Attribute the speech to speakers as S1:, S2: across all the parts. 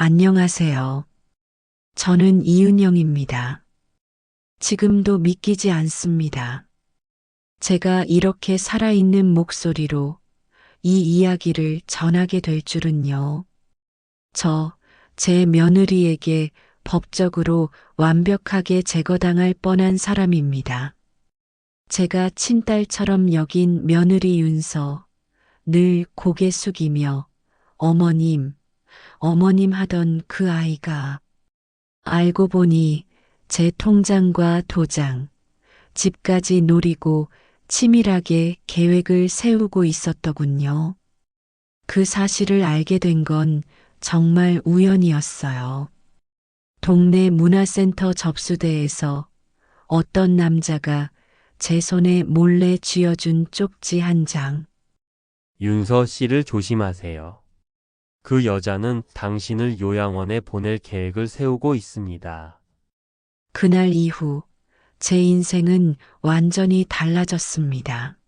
S1: 안녕하세요. 저는 이은영입니다. 지금도 믿기지 않습니다. 제가 이렇게 살아있는 목소리로 이 이야기를 전하게 될 줄은요. 제 며느리에게 법적으로 완벽하게 제거당할 뻔한 사람입니다. 제가 친딸처럼 여긴 며느리 윤서, 늘 고개 숙이며 어머님, 어머님 하던 그 아이가 알고 보니 제 통장과 도장, 집까지 노리고 치밀하게 계획을 세우고 있었더군요. 그 사실을 알게 된 건 정말 우연이었어요. 동네 문화센터 접수대에서 어떤 남자가 제 손에 몰래 쥐어준 쪽지 한 장.
S2: 윤서 씨를 조심하세요. 그 여자는 당신을 요양원에 보낼 계획을 세우고 있습니다.
S1: 그날 이후 제 인생은 완전히 달라졌습니다.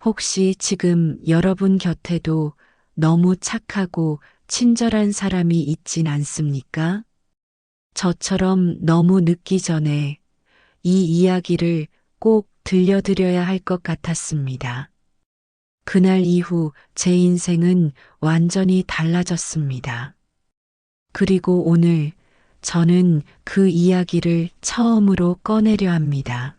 S1: 혹시 지금 여러분 곁에도 너무 착하고 친절한 사람이 있진 않습니까? 저처럼 너무 늦기 전에 이 이야기를 꼭 들려드려야 할 것 같았습니다. 그날 이후 제 인생은 완전히 달라졌습니다. 그리고 오늘 저는 그 이야기를 처음으로 꺼내려 합니다.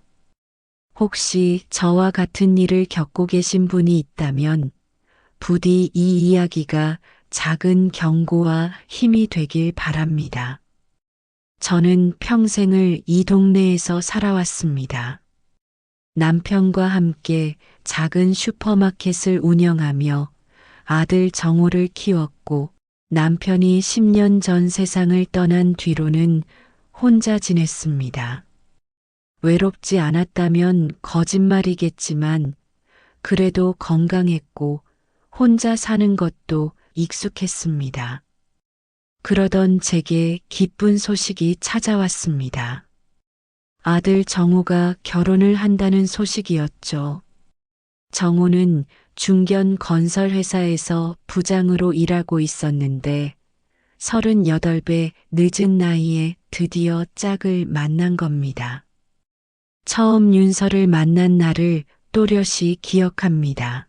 S1: 혹시 저와 같은 일을 겪고 계신 분이 있다면 부디 이 이야기가 작은 경고와 힘이 되길 바랍니다. 저는 평생을 이 동네에서 살아왔습니다. 남편과 함께 작은 슈퍼마켓을 운영하며 아들 정호를 키웠고 남편이 10년 전 세상을 떠난 뒤로는 혼자 지냈습니다. 외롭지 않았다면 거짓말이겠지만 그래도 건강했고 혼자 사는 것도 익숙했습니다. 그러던 제게 기쁜 소식이 찾아왔습니다. 아들 정호가 결혼을 한다는 소식이었죠. 정호는 중견 건설 회사에서 부장으로 일하고 있었는데 38배 늦은 나이에 드디어 짝을 만난 겁니다. 처음 윤서를 만난 날을 또렷이 기억합니다.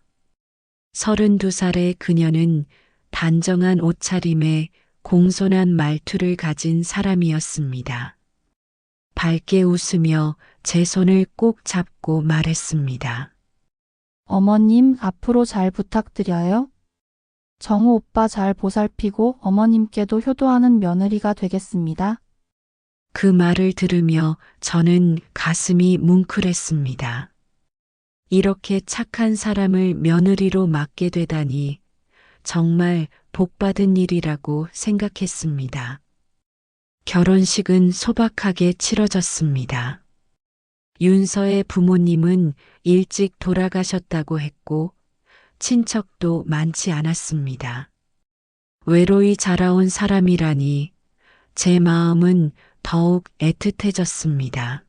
S1: 32살의 그녀는 단정한 옷차림에 공손한 말투를 가진 사람이었습니다. 밝게 웃으며 제 손을 꼭 잡고 말했습니다.
S3: 어머님, 앞으로 잘 부탁드려요. 정우 오빠 잘 보살피고 어머님께도 효도하는 며느리가 되겠습니다.
S1: 그 말을 들으며 저는 가슴이 뭉클했습니다. 이렇게 착한 사람을 며느리로 맡게 되다니 정말 복받은 일이라고 생각했습니다. 결혼식은 소박하게 치러졌습니다. 윤서의 부모님은 일찍 돌아가셨다고 했고 친척도 많지 않았습니다. 외로이 자라온 사람이라니 제 마음은 더욱 애틋해졌습니다.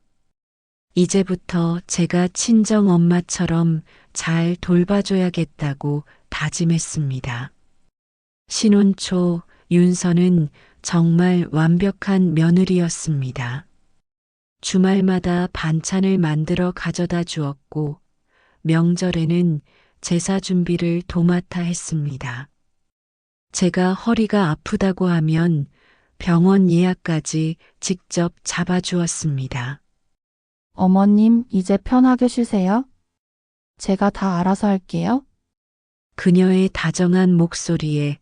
S1: 이제부터 제가 친정 엄마처럼 잘 돌봐줘야겠다고 다짐했습니다. 신혼 초 윤서는 정말 완벽한 며느리였습니다. 주말마다 반찬을 만들어 가져다 주었고 명절에는 제사 준비를 도맡아 했습니다. 제가 허리가 아프다고 하면 병원 예약까지 직접 잡아주었습니다.
S3: 어머님, 이제 편하게 쉬세요. 제가 다 알아서 할게요.
S1: 그녀의 다정한 목소리에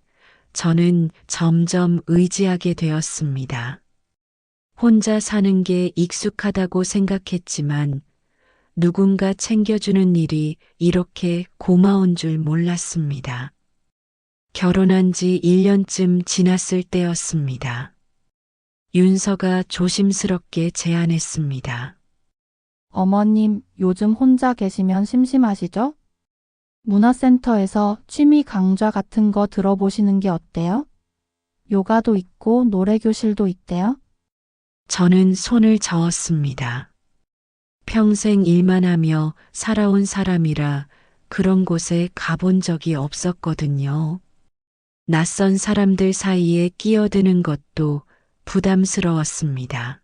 S1: 저는 점점 의지하게 되었습니다. 혼자 사는 게 익숙하다고 생각했지만 누군가 챙겨주는 일이 이렇게 고마운 줄 몰랐습니다. 결혼한 지 1년쯤 지났을 때였습니다. 윤서가 조심스럽게 제안했습니다.
S3: 어머님, 요즘 혼자 계시면 심심하시죠? 문화센터에서 취미 강좌 같은 거 들어보시는 게 어때요? 요가도 있고 노래교실도 있대요.
S1: 저는 손을 저었습니다. 평생 일만 하며 살아온 사람이라 그런 곳에 가본 적이 없었거든요. 낯선 사람들 사이에 끼어드는 것도 부담스러웠습니다.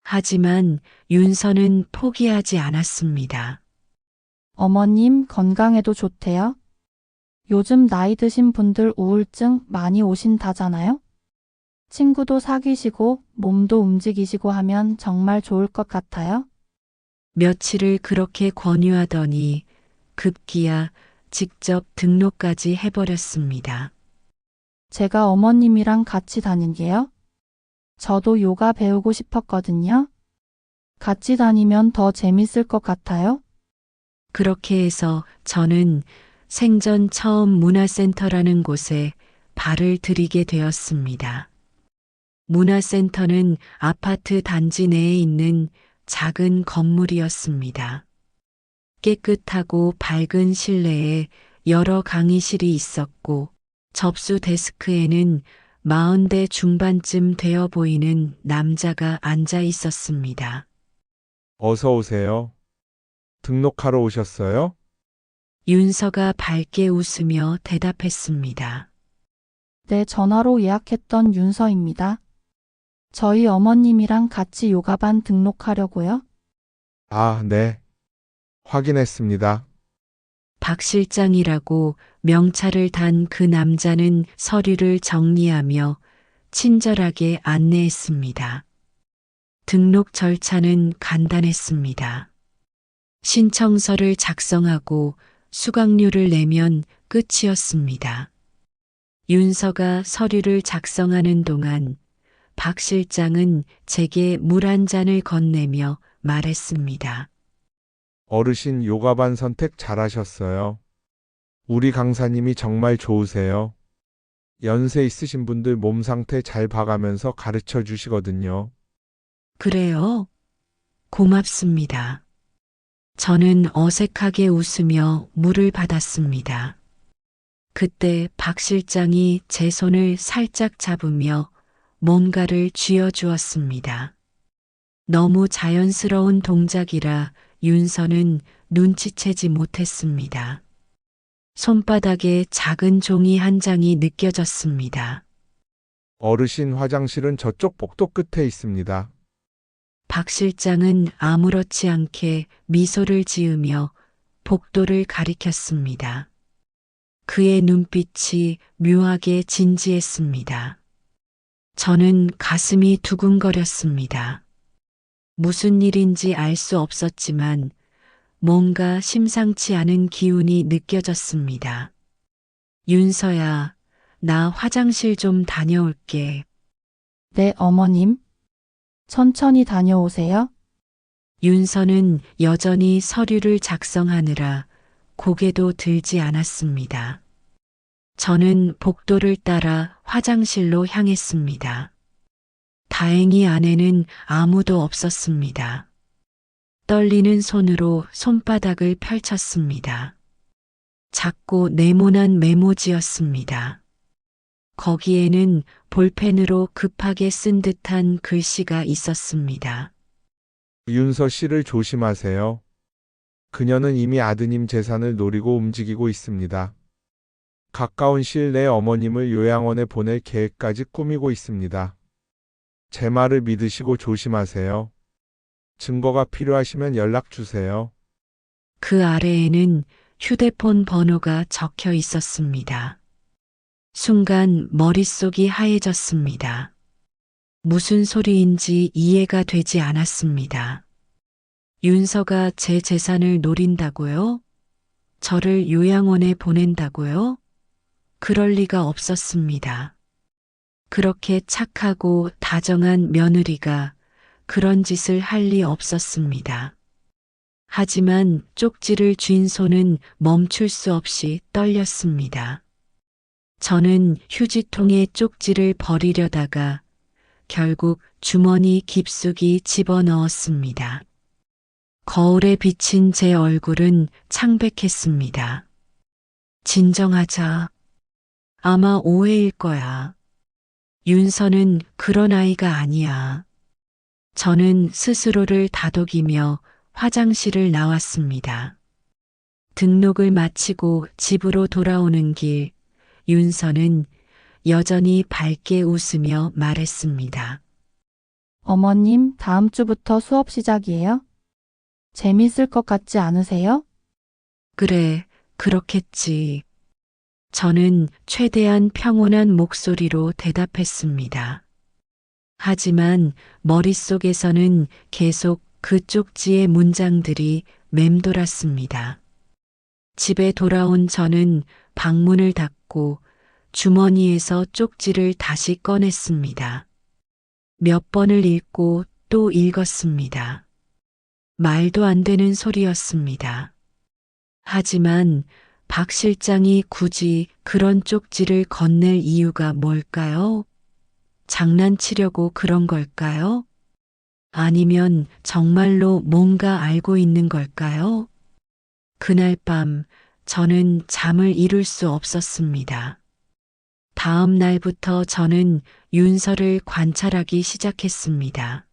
S1: 하지만 윤서는 포기하지 않았습니다.
S3: 어머님 건강에도 좋대요. 요즘 나이 드신 분들 우울증 많이 오신다잖아요. 친구도 사귀시고 몸도 움직이시고 하면 정말 좋을 것 같아요.
S1: 며칠을 그렇게 권유하더니 급기야 직접 등록까지 해버렸습니다.
S3: 제가 어머님이랑 같이 다니게요. 저도 요가 배우고 싶었거든요. 같이 다니면 더 재밌을 것 같아요.
S1: 그렇게 해서 저는 생전 처음 문화센터라는 곳에 발을 들이게 되었습니다. 문화센터는 아파트 단지 내에 있는 작은 건물이었습니다. 깨끗하고 밝은 실내에 여러 강의실이 있었고 접수 데스크에는 40대 중반쯤 되어 보이는 남자가 앉아 있었습니다.
S4: 어서 오세요. 등록하러 오셨어요?
S1: 윤서가 밝게 웃으며 대답했습니다.
S3: 네, 전화로 예약했던 윤서입니다. 저희 어머님이랑 같이 요가반 등록하려고요.
S4: 아, 네. 확인했습니다.
S1: 박 실장이라고 명찰을 단 그 남자는 서류를 정리하며 친절하게 안내했습니다. 등록 절차는 간단했습니다. 신청서를 작성하고 수강료를 내면 끝이었습니다. 윤서가 서류를 작성하는 동안 박 실장은 제게 물 한 잔을 건네며 말했습니다.
S4: 어르신 요가반 선택 잘하셨어요. 우리 강사님이 정말 좋으세요. 연세 있으신 분들 몸 상태 잘 봐가면서 가르쳐 주시거든요.
S1: 그래요? 고맙습니다. 저는 어색하게 웃으며 물을 받았습니다. 그때 박 실장이 제 손을 살짝 잡으며 뭔가를 쥐어주었습니다. 너무 자연스러운 동작이라 윤서는 눈치채지 못했습니다. 손바닥에 작은 종이 한 장이 느껴졌습니다.
S4: 어르신 화장실은 저쪽 복도 끝에 있습니다.
S1: 박 실장은 아무렇지 않게 미소를 지으며 복도를 가리켰습니다. 그의 눈빛이 묘하게 진지했습니다. 저는 가슴이 두근거렸습니다. 무슨 일인지 알 수 없었지만 뭔가 심상치 않은 기운이 느껴졌습니다. 윤서야, 나 화장실 좀 다녀올게.
S3: 네, 어머님. 천천히 다녀오세요.
S1: 윤서는 여전히 서류를 작성하느라 고개도 들지 않았습니다. 저는 복도를 따라 화장실로 향했습니다. 다행히 안에는 아무도 없었습니다. 떨리는 손으로 손바닥을 펼쳤습니다. 작고 네모난 메모지였습니다. 거기에는 볼펜으로 급하게 쓴 듯한 글씨가 있었습니다.
S4: 윤서 씨를 조심하세요. 그녀는 이미 아드님 재산을 노리고 움직이고 있습니다. 가까운 시일 내에 어머님을 요양원에 보낼 계획까지 꾸미고 있습니다. 제 말을 믿으시고 조심하세요. 증거가 필요하시면 연락 주세요.
S1: 그 아래에는 휴대폰 번호가 적혀 있었습니다. 순간 머릿속이 하얘졌습니다. 무슨 소리인지 이해가 되지 않았습니다. 윤서가 제 재산을 노린다고요? 저를 요양원에 보낸다고요? 그럴 리가 없었습니다. 그렇게 착하고 다정한 며느리가 그런 짓을 할 리 없었습니다. 하지만 쪽지를 쥔 손은 멈출 수 없이 떨렸습니다. 저는 휴지통에 쪽지를 버리려다가 결국 주머니 깊숙이 집어넣었습니다. 거울에 비친 제 얼굴은 창백했습니다. 진정하자. 아마 오해일 거야. 윤서는 그런 아이가 아니야. 저는 스스로를 다독이며 화장실을 나왔습니다. 등록을 마치고 집으로 돌아오는 길, 윤서는 여전히 밝게 웃으며 말했습니다.
S3: 어머님, 다음 주부터 수업 시작이에요? 재밌을 것 같지 않으세요?
S1: 그래, 그렇겠지. 저는 최대한 평온한 목소리로 대답했습니다. 하지만 머릿속에서는 계속 그 쪽지의 문장들이 맴돌았습니다. 집에 돌아온 저는 방문을 닫고 주머니에서 쪽지를 다시 꺼냈습니다. 몇 번을 읽고 또 읽었습니다. 말도 안 되는 소리였습니다. 하지만 박 실장이 굳이 그런 쪽지를 건넬 이유가 뭘까요? 장난치려고 그런 걸까요? 아니면 정말로 뭔가 알고 있는 걸까요? 그날 밤 저는 잠을 이룰 수 없었습니다. 다음 날부터 저는 윤서를 관찰하기 시작했습니다.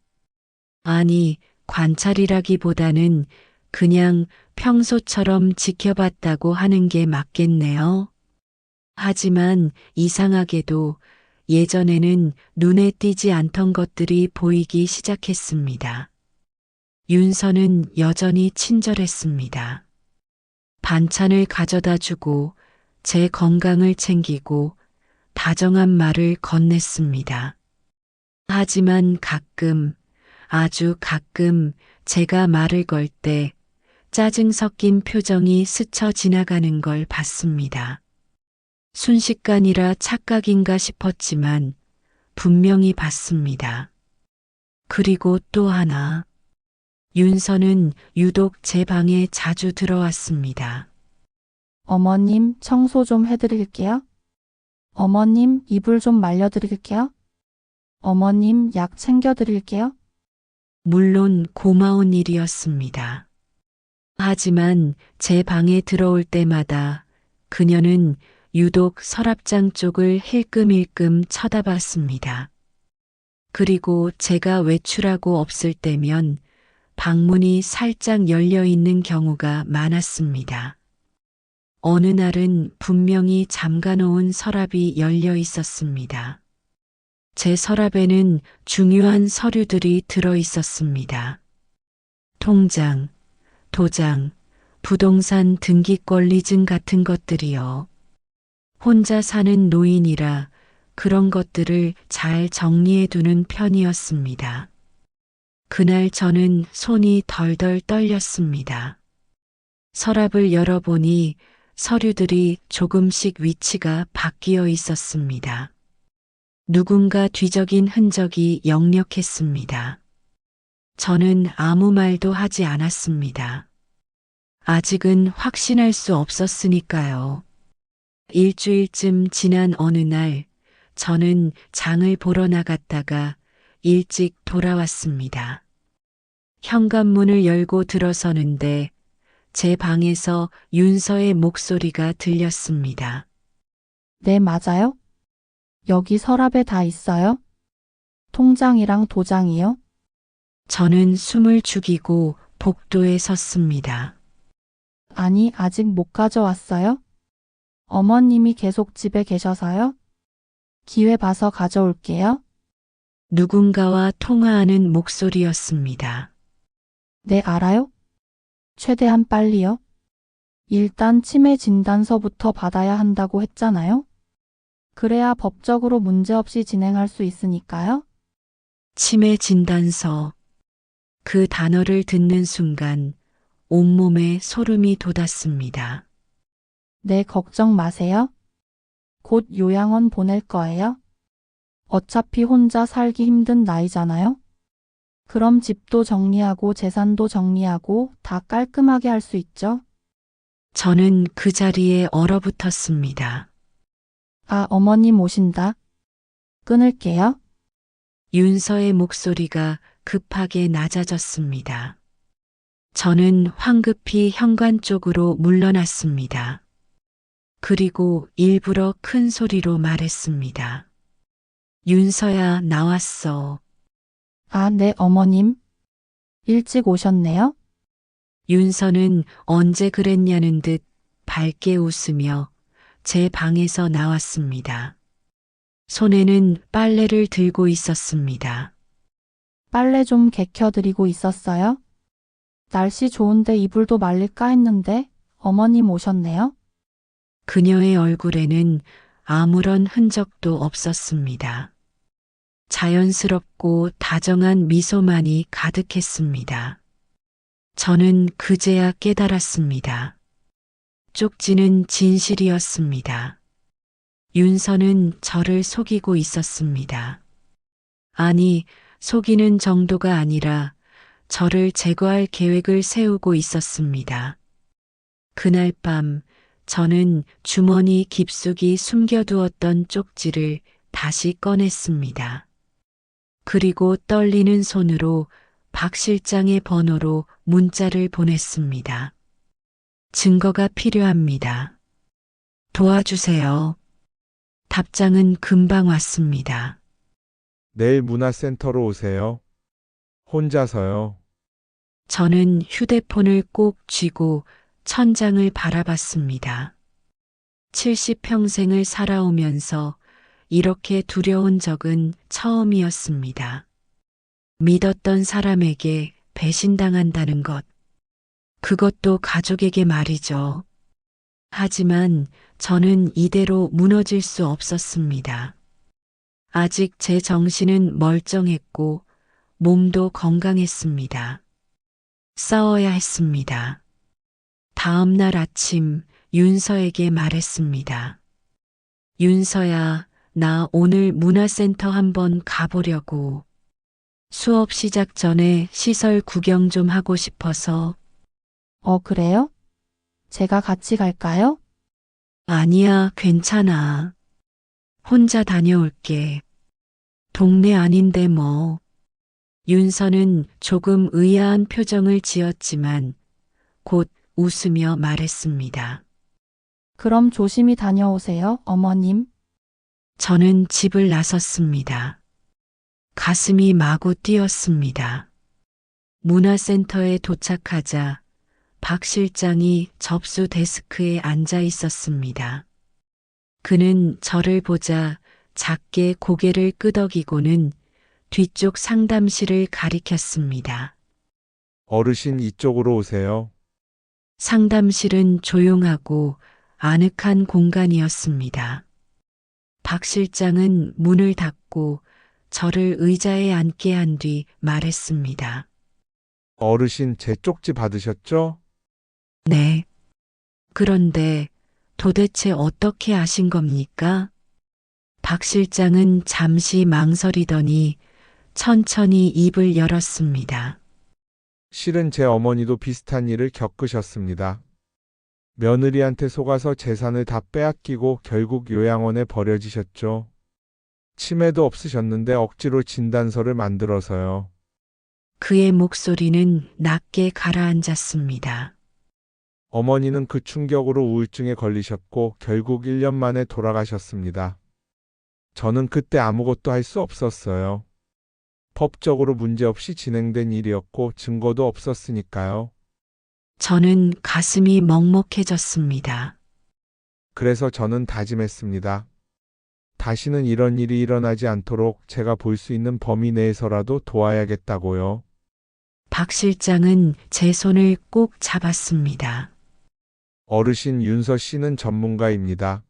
S1: 아니, 관찰이라기보다는 그냥 평소처럼 지켜봤다고 하는 게 맞겠네요. 하지만 이상하게도 예전에는 눈에 띄지 않던 것들이 보이기 시작했습니다. 윤서는 여전히 친절했습니다. 반찬을 가져다 주고 제 건강을 챙기고 다정한 말을 건넸습니다. 하지만 가끔, 아주 가끔 제가 말을 걸 때 짜증 섞인 표정이 스쳐 지나가는 걸 봤습니다. 순식간이라 착각인가 싶었지만 분명히 봤습니다. 그리고 또 하나. 윤서는 유독 제 방에 자주 들어왔습니다.
S3: 어머님, 청소 좀 해드릴게요. 어머님, 이불 좀 말려드릴게요. 어머님, 약 챙겨드릴게요.
S1: 물론 고마운 일이었습니다. 하지만 제 방에 들어올 때마다 그녀는 유독 서랍장 쪽을 힐끔힐끔 쳐다봤습니다. 그리고 제가 외출하고 없을 때면 방문이 살짝 열려 있는 경우가 많았습니다. 어느 날은 분명히 잠가놓은 서랍이 열려 있었습니다. 제 서랍에는 중요한 서류들이 들어 있었습니다. 통장, 도장, 부동산 등기권리증 같은 것들이요. 혼자 사는 노인이라 그런 것들을 잘 정리해 두는 편이었습니다. 그날 저는 손이 덜덜 떨렸습니다. 서랍을 열어보니 서류들이 조금씩 위치가 바뀌어 있었습니다. 누군가 뒤적인 흔적이 역력했습니다. 저는 아무 말도 하지 않았습니다. 아직은 확신할 수 없었으니까요. 일주일쯤 지난 어느 날, 저는 장을 보러 나갔다가 일찍 돌아왔습니다. 현관문을 열고 들어서는데 제 방에서 윤서의 목소리가 들렸습니다.
S3: 네, 맞아요? 여기 서랍에 다 있어요? 통장이랑 도장이요?
S1: 저는 숨을 죽이고 복도에 섰습니다.
S3: 아니, 아직 못 가져왔어요? 어머님이 계속 집에 계셔서요? 기회 봐서 가져올게요.
S1: 누군가와 통화하는 목소리였습니다.
S3: 네, 알아요? 최대한 빨리요. 일단 치매 진단서부터 받아야 한다고 했잖아요. 그래야 법적으로 문제없이 진행할 수 있으니까요.
S1: 치매 진단서. 그 단어를 듣는 순간 온몸에 소름이 돋았습니다.
S3: 네, 걱정 마세요. 곧 요양원 보낼 거예요. 어차피 혼자 살기 힘든 나이잖아요. 그럼 집도 정리하고 재산도 정리하고 다 깔끔하게 할 수 있죠.
S1: 저는 그 자리에 얼어붙었습니다.
S3: 아, 어머님 오신다. 끊을게요.
S1: 윤서의 목소리가 급하게 낮아졌습니다. 저는 황급히 현관 쪽으로 물러났습니다. 그리고 일부러 큰 소리로 말했습니다. 윤서야, 나왔어.
S3: 아, 네, 어머님. 일찍 오셨네요.
S1: 윤서는 언제 그랬냐는 듯 밝게 웃으며 제 방에서 나왔습니다. 손에는 빨래를 들고 있었습니다.
S3: 빨래 좀 개켜드리고 있었어요? 날씨 좋은데 이불도 말릴까 했는데 어머님 오셨네요?
S1: 그녀의 얼굴에는 아무런 흔적도 없었습니다. 자연스럽고 다정한 미소만이 가득했습니다. 저는 그제야 깨달았습니다. 쪽지는 진실이었습니다. 윤서는 저를 속이고 있었습니다. 아니, 속이는 정도가 아니라 저를 제거할 계획을 세우고 있었습니다. 그날 밤 저는 주머니 깊숙이 숨겨두었던 쪽지를 다시 꺼냈습니다. 그리고 떨리는 손으로 박 실장의 번호로 문자를 보냈습니다. 증거가 필요합니다. 도와주세요. 답장은 금방 왔습니다.
S4: 내일 문화센터로 오세요. 혼자서요.
S1: 저는 휴대폰을 꼭 쥐고 천장을 바라봤습니다. 70평생을 살아오면서 이렇게 두려운 적은 처음이었습니다. 믿었던 사람에게 배신당한다는 것. 그것도 가족에게 말이죠. 하지만 저는 이대로 무너질 수 없었습니다. 아직 제 정신은 멀쩡했고 몸도 건강했습니다. 싸워야 했습니다. 다음 날 아침 윤서에게 말했습니다. 윤서야, 나 오늘 문화센터 한번 가보려고. 수업 시작 전에 시설 구경 좀 하고 싶어서.
S3: 그래요? 제가 같이 갈까요?
S1: 아니야, 괜찮아. 혼자 다녀올게. 동네 아닌데 뭐. 윤서는 조금 의아한 표정을 지었지만 곧 웃으며 말했습니다.
S3: 그럼 조심히 다녀오세요, 어머님.
S1: 저는 집을 나섰습니다. 가슴이 마구 뛰었습니다. 문화센터에 도착하자 박 실장이 접수 데스크에 앉아 있었습니다. 그는 저를 보자 작게 고개를 끄덕이고는 뒤쪽 상담실을 가리켰습니다.
S4: 어르신 이쪽으로 오세요.
S1: 상담실은 조용하고 아늑한 공간이었습니다. 박 실장은 문을 닫고 저를 의자에 앉게 한 뒤 말했습니다.
S4: 어르신 제 쪽지 받으셨죠?
S1: 네. 그런데 도대체 어떻게 아신 겁니까? 박 실장은 잠시 망설이더니 천천히 입을 열었습니다.
S4: 실은 제 어머니도 비슷한 일을 겪으셨습니다. 며느리한테 속아서 재산을 다 빼앗기고 결국 요양원에 버려지셨죠. 치매도 없으셨는데 억지로 진단서를 만들어서요.
S1: 그의 목소리는 낮게 가라앉았습니다.
S4: 어머니는 그 충격으로 우울증에 걸리셨고 결국 1년 만에 돌아가셨습니다. 저는 그때 아무것도 할 수 없었어요. 법적으로 문제없이 진행된 일이었고 증거도 없었으니까요.
S1: 저는 가슴이 먹먹해졌습니다.
S4: 그래서 저는 다짐했습니다. 다시는 이런 일이 일어나지 않도록 제가 볼 수 있는 범위 내에서라도 도와야겠다고요.
S1: 박 실장은 제 손을 꼭 잡았습니다.
S4: 어르신 윤서 씨는 전문가입니다.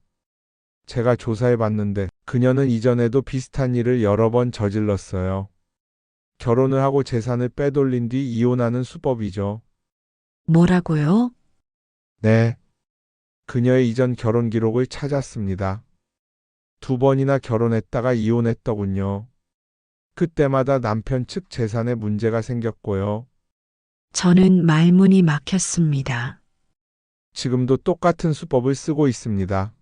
S4: 제가 조사해 봤는데 그녀는 이전에도 비슷한 일을 여러 번 저질렀어요. 결혼을 하고 재산을 빼돌린 뒤 이혼하는 수법이죠.
S1: 뭐라고요?
S4: 네. 그녀의 이전 결혼 기록을 찾았습니다. 2번이나 결혼했다가 이혼했더군요. 그때마다 남편 측 재산에 문제가 생겼고요.
S1: 저는 말문이 막혔습니다.
S4: 지금도 똑같은 수법을 쓰고 있습니다.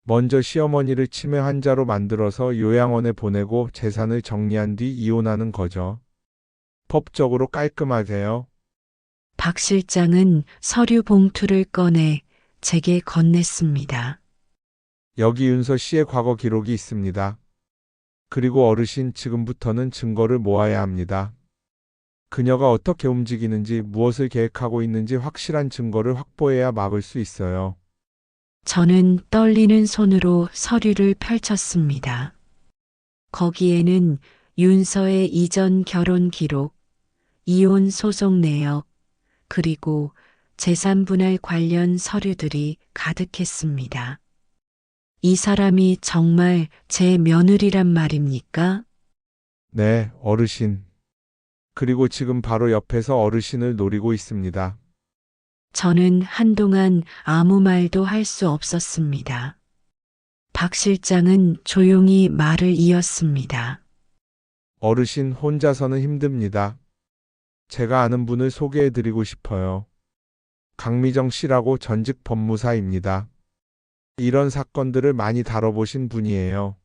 S4: 먼저 시어머니를 치매 환자로 만들어서 요양원에 보내고 재산을 정리한 뒤 이혼하는 거죠. 법적으로 깔끔하게요.
S1: 박 실장은 서류 봉투를 꺼내 제게 건넸습니다.
S4: 여기 윤서 씨의 과거 기록이 있습니다. 그리고 어르신 지금부터는 증거를 모아야 합니다. 그녀가 어떻게 움직이는지 무엇을 계획하고 있는지 확실한 증거를 확보해야 막을 수 있어요.
S1: 저는 떨리는 손으로 서류를 펼쳤습니다. 거기에는 윤서의 이전 결혼 기록, 이혼 소송 내역, 그리고 재산 분할 관련 서류들이 가득했습니다. 이 사람이 정말 제 며느리란 말입니까?
S4: 네, 어르신. 그리고 지금 바로 옆에서 어르신을 노리고 있습니다.
S1: 저는 한동안 아무 말도 할 수 없었습니다. 박 실장은 조용히 말을 이었습니다.
S4: 어르신 혼자서는 힘듭니다. 제가 아는 분을 소개해 드리고 싶어요. 강미정 씨라고 전직 법무사입니다. 이런 사건들을 많이 다뤄보신 분이에요.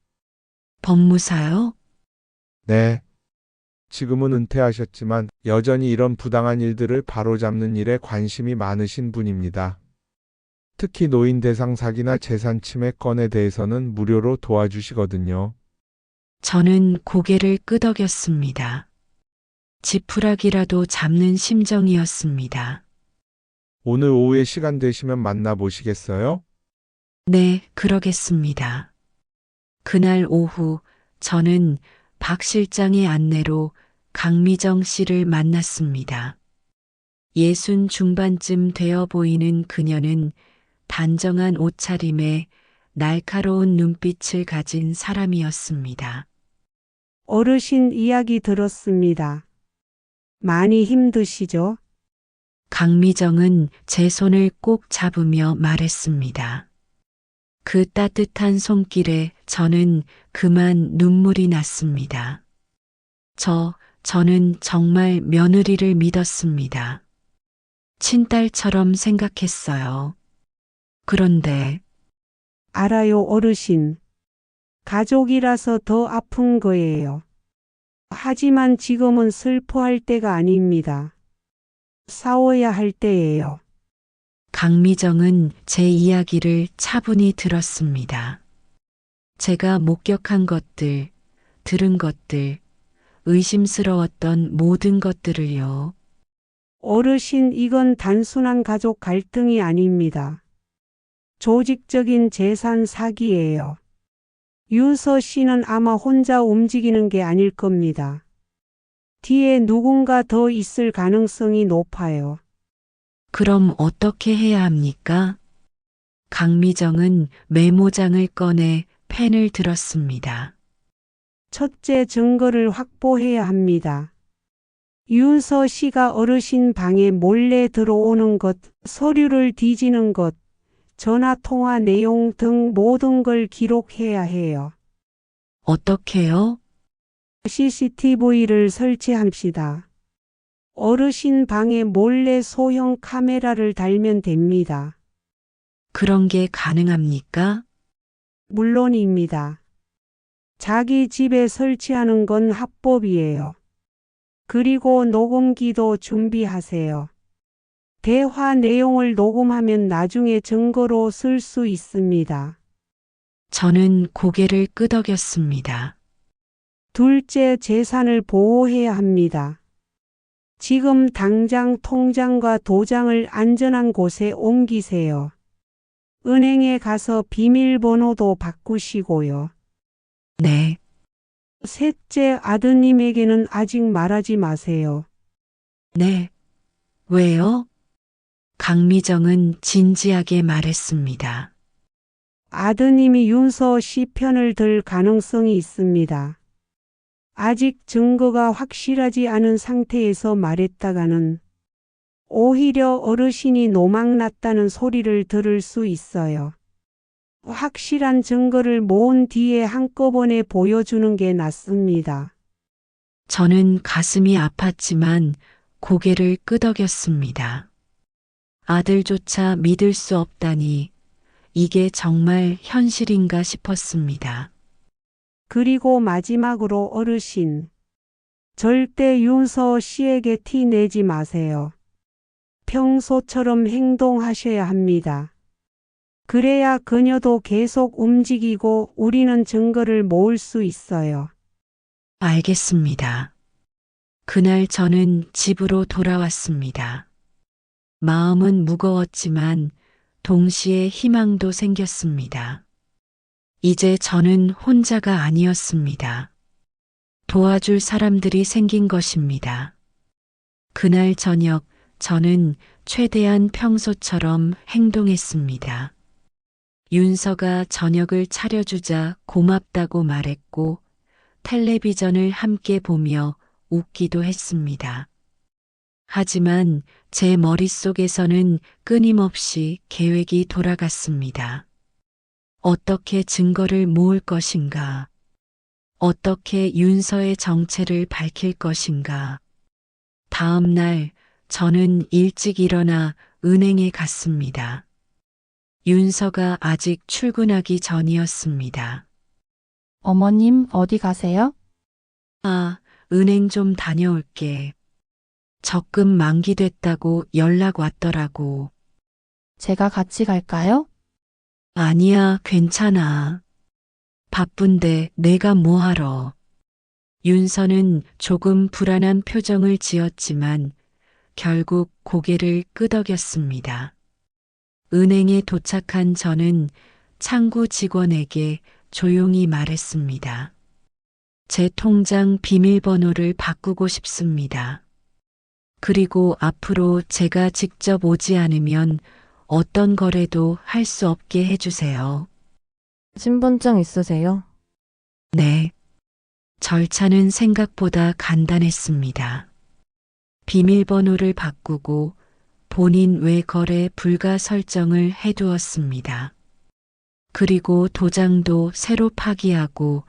S1: 법무사요?
S4: 네. 지금은 은퇴하셨지만 여전히 이런 부당한 일들을 바로잡는 일에 관심이 많으신 분입니다. 특히 노인 대상 사기나 재산 침해 건에 대해서는 무료로 도와주시거든요.
S1: 저는 고개를 끄덕였습니다. 지푸라기라도 잡는 심정이었습니다.
S4: 오늘 오후에 시간 되시면 만나보시겠어요?
S1: 네, 그러겠습니다. 그날 오후 저는 박 실장의 안내로 강미정 씨를 만났습니다. 60 중반쯤 되어 보이는 그녀는 단정한 옷차림에 날카로운 눈빛을 가진 사람이었습니다.
S5: 어르신 이야기 들었습니다. 많이 힘드시죠?
S1: 강미정은 제 손을 꼭 잡으며 말했습니다. 그 따뜻한 손길에 저는 그만 눈물이 났습니다. 저는 정말 며느리를 믿었습니다. 친딸처럼 생각했어요. 그런데
S5: 알아요, 어르신. 가족이라서 더 아픈 거예요. 하지만 지금은 슬퍼할 때가 아닙니다. 싸워야 할 때예요.
S1: 강미정은 제 이야기를 차분히 들었습니다. 제가 목격한 것들, 들은 것들, 의심스러웠던 모든 것들을요.
S5: 어르신, 이건 단순한 가족 갈등이 아닙니다. 조직적인 재산 사기예요. 윤서 씨는 아마 혼자 움직이는 게 아닐 겁니다. 뒤에 누군가 더 있을 가능성이 높아요.
S1: 그럼 어떻게 해야 합니까? 강미정은 메모장을 꺼내 펜을 들었습니다.
S5: 첫째, 증거를 확보해야 합니다. 윤서 씨가 어르신 방에 몰래 들어오는 것, 서류를 뒤지는 것, 전화 통화 내용 등 모든 걸 기록해야 해요.
S1: 어떻게요?
S5: CCTV를 설치합시다. 어르신 방에 몰래 소형 카메라를 달면 됩니다.
S1: 그런 게 가능합니까?
S5: 물론입니다. 자기 집에 설치하는 건 합법이에요. 그리고 녹음기도 준비하세요. 대화 내용을 녹음하면 나중에 증거로 쓸 수 있습니다.
S1: 저는 고개를 끄덕였습니다.
S5: 둘째, 재산을 보호해야 합니다. 지금 당장 통장과 도장을 안전한 곳에 옮기세요. 은행에 가서 비밀번호도 바꾸시고요.
S1: 네,
S5: 셋째, 아드님에게는 아직 말하지 마세요.
S1: 네. 왜요? 강미정은 진지하게 말했습니다.
S5: 아드님이 윤서 씨 편을 들 가능성이 있습니다. 아직 증거가 확실하지 않은 상태에서 말했다가는 오히려 어르신이 노망났다는 소리를 들을 수 있어요. 확실한 증거를 모은 뒤에 한꺼번에 보여주는 게 낫습니다.
S1: 저는 가슴이 아팠지만 고개를 끄덕였습니다. 아들조차 믿을 수 없다니 이게 정말 현실인가 싶었습니다.
S5: 그리고 마지막으로 어르신, 절대 윤서 씨에게 티 내지 마세요. 평소처럼 행동하셔야 합니다. 그래야 그녀도 계속 움직이고 우리는 증거를 모을 수 있어요.
S1: 알겠습니다. 그날 저는 집으로 돌아왔습니다. 마음은 무거웠지만 동시에 희망도 생겼습니다. 이제 저는 혼자가 아니었습니다. 도와줄 사람들이 생긴 것입니다. 그날 저녁 저는 최대한 평소처럼 행동했습니다. 윤서가 저녁을 차려주자 고맙다고 말했고 텔레비전을 함께 보며 웃기도 했습니다. 하지만 제 머릿속에서는 끊임없이 계획이 돌아갔습니다. 어떻게 증거를 모을 것인가? 어떻게 윤서의 정체를 밝힐 것인가? 다음 날 저는 일찍 일어나 은행에 갔습니다. 윤서가 아직 출근하기 전이었습니다.
S3: 어머님, 어디 가세요?
S1: 아, 은행 좀 다녀올게. 적금 만기됐다고 연락 왔더라고.
S3: 제가 같이 갈까요?
S1: 아니야, 괜찮아. 바쁜데 내가 뭐하러. 윤서는 조금 불안한 표정을 지었지만 결국 고개를 끄덕였습니다. 은행에 도착한 저는 창구 직원에게 조용히 말했습니다. 제 통장 비밀번호를 바꾸고 싶습니다. 그리고 앞으로 제가 직접 오지 않으면 어떤 거래도 할 수 없게 해주세요.
S6: 신분증 있으세요?
S1: 네. 절차는 생각보다 간단했습니다. 비밀번호를 바꾸고 본인 외거래 불가 설정을 해두었습니다. 그리고 도장도 새로 파기하고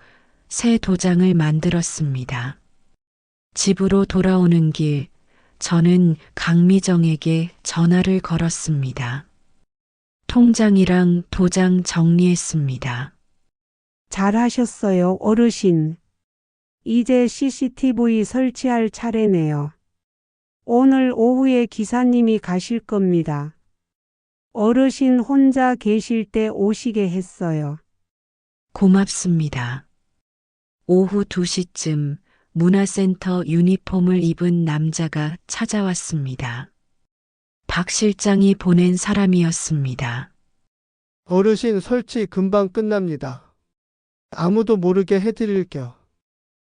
S1: 새 도장을 만들었습니다. 집으로 돌아오는 길, 저는 강미정에게 전화를 걸었습니다. 통장이랑 도장 정리했습니다.
S5: 잘하셨어요, 어르신. 이제 CCTV 설치할 차례네요. 오늘 오후에 기사님이 가실 겁니다. 어르신 혼자 계실 때 오시게 했어요.
S1: 고맙습니다. 오후 2시쯤 문화센터 유니폼을 입은 남자가 찾아왔습니다. 박 실장이 보낸 사람이었습니다.
S7: 어르신 설치 금방 끝납니다. 아무도 모르게 해드릴게요.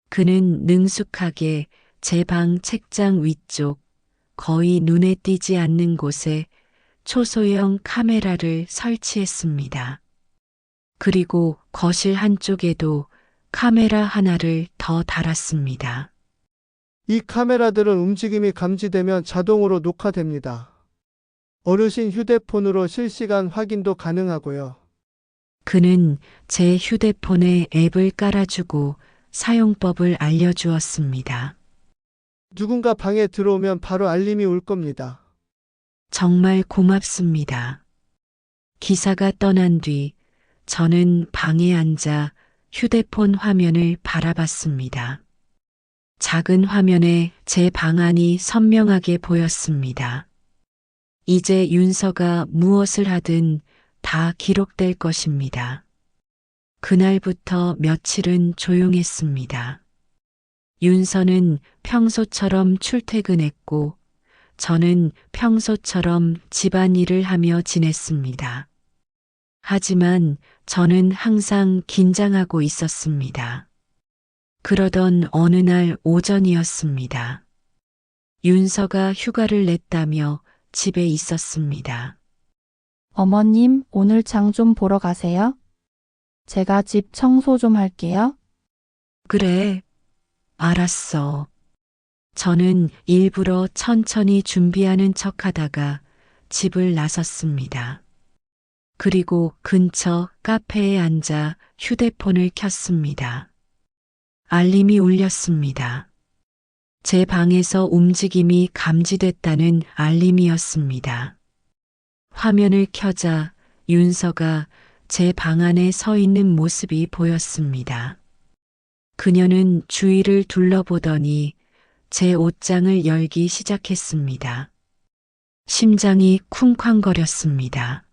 S1: 그는 능숙하게 제 방 책장 위쪽, 거의 눈에 띄지 않는 곳에 초소형 카메라를 설치했습니다. 그리고 거실 한쪽에도 카메라 하나를 더 달았습니다.
S7: 이 카메라들은 움직임이 감지되면 자동으로 녹화됩니다. 어르신 휴대폰으로 실시간 확인도 가능하고요.
S1: 그는 제 휴대폰에 앱을 깔아주고 사용법을 알려주었습니다.
S7: 누군가 방에 들어오면 바로 알림이 올 겁니다.
S1: 정말 고맙습니다. 기사가 떠난 뒤 저는 방에 앉아 휴대폰 화면을 바라봤습니다. 작은 화면에 제 방안이 선명하게 보였습니다. 이제 윤서가 무엇을 하든 다 기록될 것입니다. 그날부터 며칠은 조용했습니다. 윤서는 평소처럼 출퇴근했고 저는 평소처럼 집안일을 하며 지냈습니다. 하지만 저는 항상 긴장하고 있었습니다. 그러던 어느 날 오전이었습니다. 윤서가 휴가를 냈다며 집에 있었습니다.
S3: 어머님, 오늘 장 좀 보러 가세요? 제가 집 청소 좀 할게요.
S1: 그래, 알았어. 저는 일부러 천천히 준비하는 척하다가 집을 나섰습니다. 그리고 근처 카페에 앉아 휴대폰을 켰습니다. 알림이 울렸습니다. 제 방에서 움직임이 감지됐다는 알림이었습니다. 화면을 켜자 윤서가 제 방 안에 서 있는 모습이 보였습니다. 그녀는 주위를 둘러보더니 제 옷장을 열기 시작했습니다. 심장이 쿵쾅거렸습니다.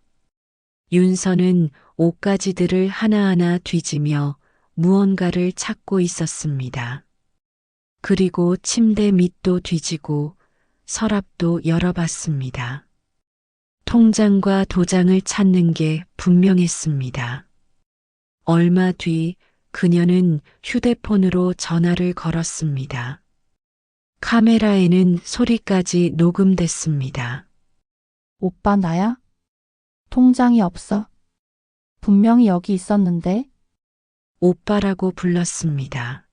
S1: 윤서는 옷가지들을 하나하나 뒤지며 무언가를 찾고 있었습니다. 그리고 침대 밑도 뒤지고 서랍도 열어봤습니다. 통장과 도장을 찾는 게 분명했습니다. 얼마 뒤 그녀는 휴대폰으로 전화를 걸었습니다. 카메라에는 소리까지 녹음됐습니다.
S3: 오빠 나야? 통장이 없어. 분명히 여기 있었는데.
S1: 오빠라고 불렀습니다.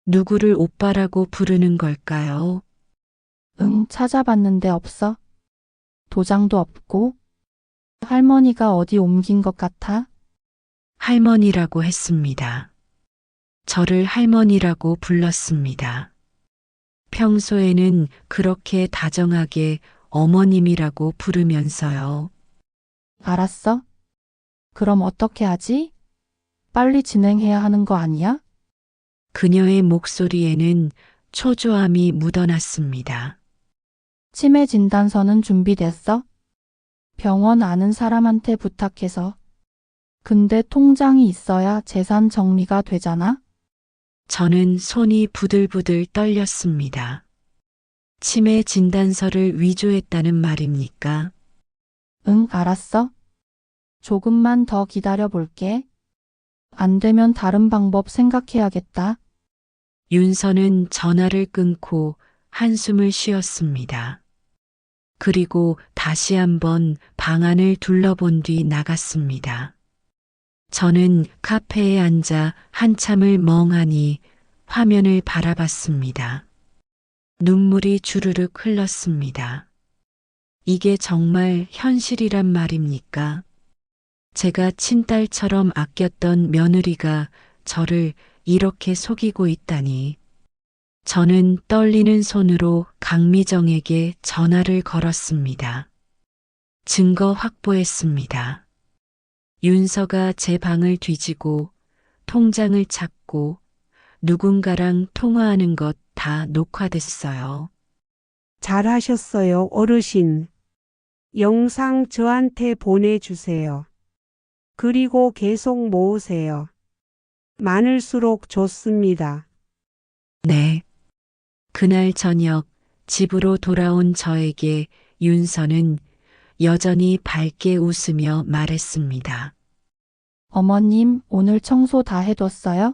S1: 누구를 오빠라고 부르는 걸까요?
S3: 응, 찾아봤는데 없어. 도장도 없고. 할머니가 어디 옮긴 것 같아?
S1: 할머니라고 했습니다. 저를 할머니라고 불렀습니다. 평소에는 그렇게 다정하게 어머님이라고 부르면서요.
S3: 알았어. 그럼 어떻게 하지? 빨리 진행해야 하는 거 아니야?
S1: 그녀의 목소리에는 초조함이 묻어났습니다.
S3: 치매 진단서는 준비됐어? 병원 아는 사람한테 부탁해서. 근데 통장이 있어야 재산 정리가 되잖아?
S1: 저는 손이 부들부들 떨렸습니다. 치매 진단서를 위조했다는 말입니까?
S3: 응, 알았어. 조금만 더 기다려 볼게. 안 되면 다른 방법 생각해야겠다.
S1: 윤서는 전화를 끊고 한숨을 쉬었습니다. 그리고 다시 한번 방안을 둘러본 뒤 나갔습니다. 저는 카페에 앉아 한참을 멍하니 화면을 바라봤습니다. 눈물이 주르륵 흘렀습니다. 이게 정말 현실이란 말입니까? 제가 친딸처럼 아꼈던 며느리가 저를 이렇게 속이고 있다니. 저는 떨리는 손으로 강미정에게 전화를 걸었습니다. 증거 확보했습니다. 윤서가 제 방을 뒤지고 통장을 찾고 누군가랑 통화하는 것 다 녹화됐어요.
S5: 잘하셨어요, 어르신. 영상 저한테 보내주세요. 그리고 계속 모으세요. 많을수록 좋습니다.
S1: 네. 그날 저녁 집으로 돌아온 저에게 윤서는 여전히 밝게 웃으며 말했습니다.
S3: 어머님, 오늘 청소 다 해뒀어요?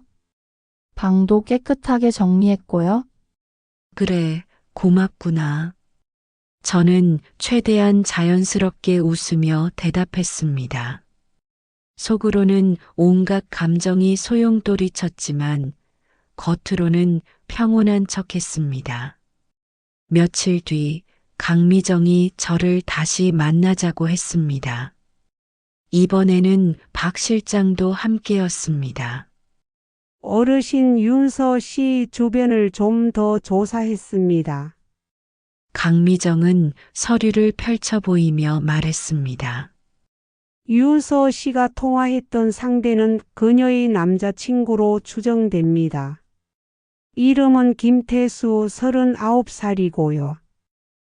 S3: 방도 깨끗하게 정리했고요.
S1: 그래, 고맙구나. 저는 최대한 자연스럽게 웃으며 대답했습니다. 속으로는 온갖 감정이 소용돌이 쳤지만 겉으로는 평온한 척했습니다. 며칠 뒤 강미정이 저를 다시 만나자고 했습니다. 이번에는 박 실장도 함께였습니다.
S5: 어르신 윤서 씨 주변을 좀 더 조사했습니다.
S1: 강미정은 서류를 펼쳐 보이며 말했습니다.
S5: 윤서 씨가 통화했던 상대는 그녀의 남자친구로 추정됩니다. 이름은 김태수 39살이고요.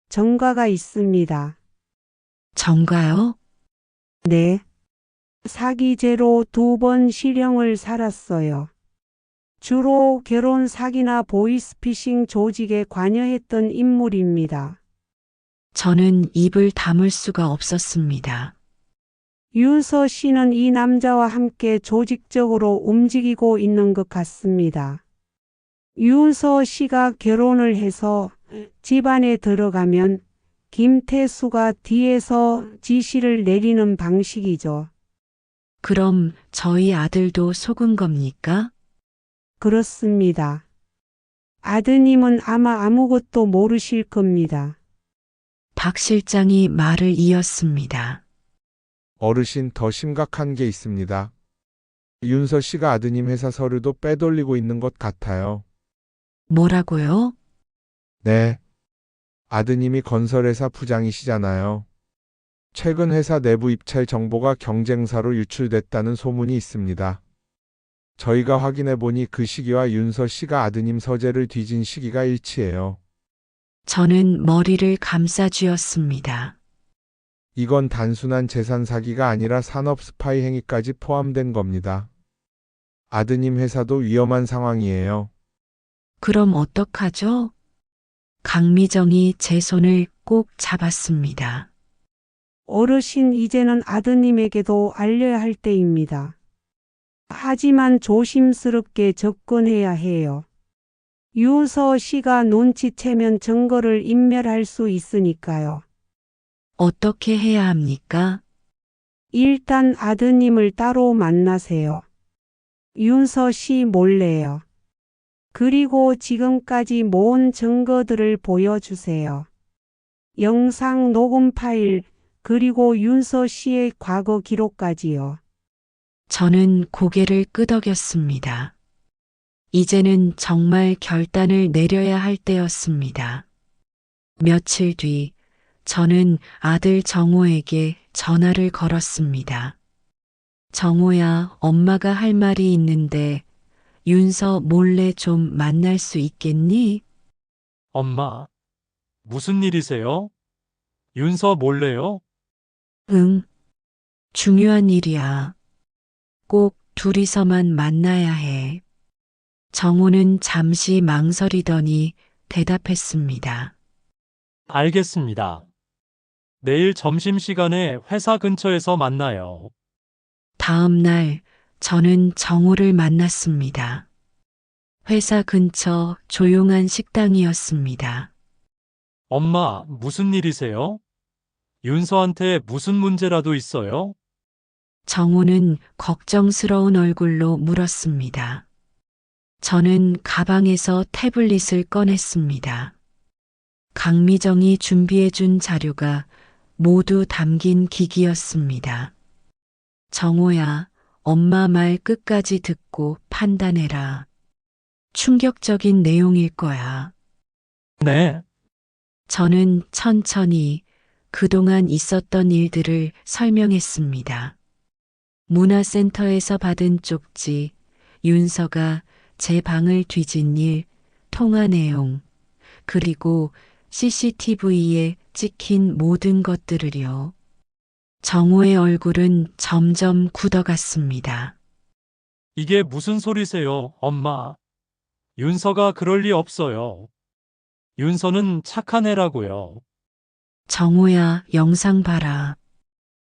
S5: 정가가 있습니다.
S1: 정가요?
S5: 네. 사기죄로 2번 실형을 살았어요. 주로 결혼 사기나 보이스피싱 조직에 관여했던 인물입니다.
S1: 저는 입을 다물 수가 없었습니다.
S5: 윤서 씨는 이 남자와 함께 조직적으로 움직이고 있는 것 같습니다. 윤서 씨가 결혼을 해서 집안에 들어가면 김태수가 뒤에서 지시를 내리는 방식이죠.
S1: 그럼 저희 아들도 속은 겁니까?
S5: 그렇습니다. 아드님은 아마 아무것도 모르실 겁니다.
S1: 박 실장이 말을 이었습니다.
S4: 어르신 더 심각한 게 있습니다. 윤서 씨가 아드님 회사 서류도 빼돌리고 있는 것 같아요.
S1: 뭐라고요?
S4: 네. 아드님이 건설회사 부장이시잖아요. 최근 회사 내부 입찰 정보가 경쟁사로 유출됐다는 소문이 있습니다. 저희가 확인해 보니 그 시기와 윤서 씨가 아드님 서재를 뒤진 시기가 일치해요.
S1: 저는 머리를 감싸 쥐었습니다.
S4: 이건 단순한 재산 사기가 아니라 산업 스파이 행위까지 포함된 겁니다. 아드님 회사도 위험한 상황이에요.
S1: 그럼 어떡하죠? 강미정이 제 손을 꼭 잡았습니다.
S5: 어르신 이제는 아드님에게도 알려야 할 때입니다. 하지만 조심스럽게 접근해야 해요. 윤서 씨가 눈치채면 증거를 인멸할 수 있으니까요.
S1: 어떻게 해야 합니까?
S5: 일단 아드님을 따로 만나세요. 윤서 씨 몰래요. 그리고 지금까지 모은 증거들을 보여주세요. 영상 녹음 파일, 그리고 윤서 씨의 과거 기록까지요.
S1: 저는 고개를 끄덕였습니다. 이제는 정말 결단을 내려야 할 때였습니다. 며칠 뒤, 저는 아들 정호에게 전화를 걸었습니다. 정호야, 엄마가 할 말이 있는데 윤서 몰래 좀 만날 수 있겠니?
S8: 엄마, 무슨 일이세요? 윤서 몰래요?
S1: 응, 중요한 일이야. 꼭 둘이서만 만나야 해. 정호는 잠시 망설이더니 대답했습니다.
S8: 알겠습니다. 내일 점심시간에 회사 근처에서 만나요.
S1: 다음 날 저는 정호를 만났습니다. 회사 근처 조용한 식당이었습니다.
S8: 엄마, 무슨 일이세요? 윤서한테 무슨 문제라도 있어요?
S1: 정호는 걱정스러운 얼굴로 물었습니다. 저는 가방에서 태블릿을 꺼냈습니다. 강미정이 준비해준 자료가 모두 담긴 기기였습니다. 정호야, 엄마 말 끝까지 듣고 판단해라. 충격적인 내용일 거야.
S8: 네.
S1: 저는 천천히 그동안 있었던 일들을 설명했습니다. 문화센터에서 받은 쪽지, 윤서가 제 방을 뒤진 일, 통화 내용, 그리고 CCTV에 찍힌 모든 것들을요. 정호의 얼굴은 점점 굳어갔습니다.
S8: 이게 무슨 소리세요, 엄마? 윤서가 그럴 리 없어요. 윤서는 착한 애라고요.
S1: 정호야, 영상 봐라.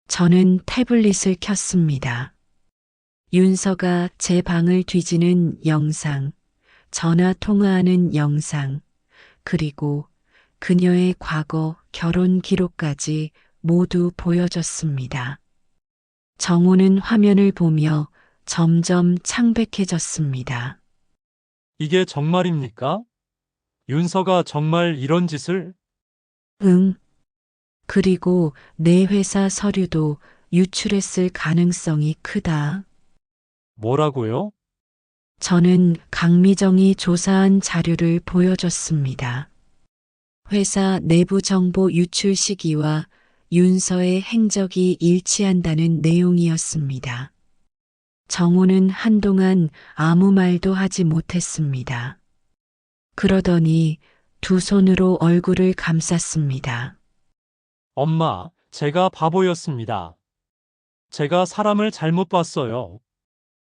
S1: 저는 태블릿을 켰습니다. 윤서가 제 방을 뒤지는 영상, 전화 통화하는 영상, 그리고 그녀의 과거 결혼 기록까지 모두 보여줬습니다. 정호는 화면을 보며 점점 창백해졌습니다.
S8: 이게 정말입니까? 윤서가 정말 이런 짓을?
S1: 응. 그리고 내 회사 서류도 유출했을 가능성이 크다.
S8: 뭐라고요?
S1: 저는 강미정이 조사한 자료를 보여줬습니다. 회사 내부 정보 유출 시기와 윤서의 행적이 일치한다는 내용이었습니다. 정호는 한동안 아무 말도 하지 못했습니다. 그러더니 두 손으로 얼굴을 감쌌습니다.
S8: 엄마, 제가 바보였습니다. 제가 사람을 잘못 봤어요.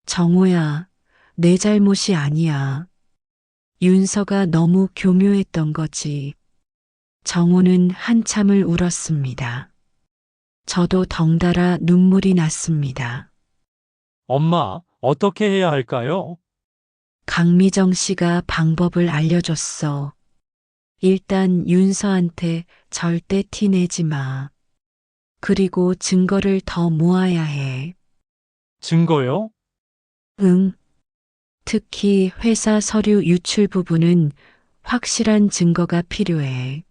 S1: 정호야, 내 잘못이 아니야. 윤서가 너무 교묘했던 거지. 정호는 한참을 울었습니다. 저도 덩달아 눈물이 났습니다.
S8: 엄마, 어떻게 해야 할까요?
S1: 강미정 씨가 방법을 알려줬어. 일단 윤서한테 절대 티내지 마. 그리고 증거를 더 모아야 해.
S8: 증거요?
S1: 응. 특히 회사 서류 유출 부분은 확실한 증거가 필요해.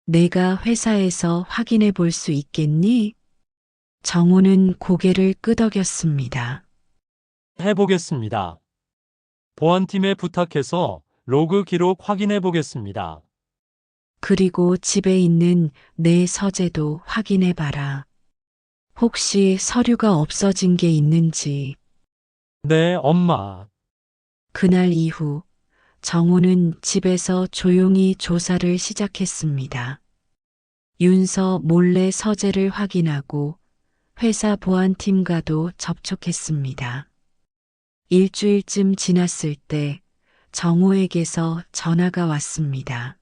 S1: 내가 회사에서 확인해 볼 수 있겠니? 정호는 고개를 끄덕였습니다.
S8: 해보겠습니다. 보안팀에 부탁해서 로그 기록 확인해 보겠습니다.
S1: 그리고 집에 있는 내 서재도 확인해 봐라. 혹시 서류가 없어진 게 있는지.
S8: 네, 엄마.
S1: 그날 이후 정호는 집에서 조용히 조사를 시작했습니다. 윤서 몰래 서재를 확인하고 회사 보안팀과도 접촉했습니다. 일주일쯤 지났을 때 정호에게서 전화가 왔습니다.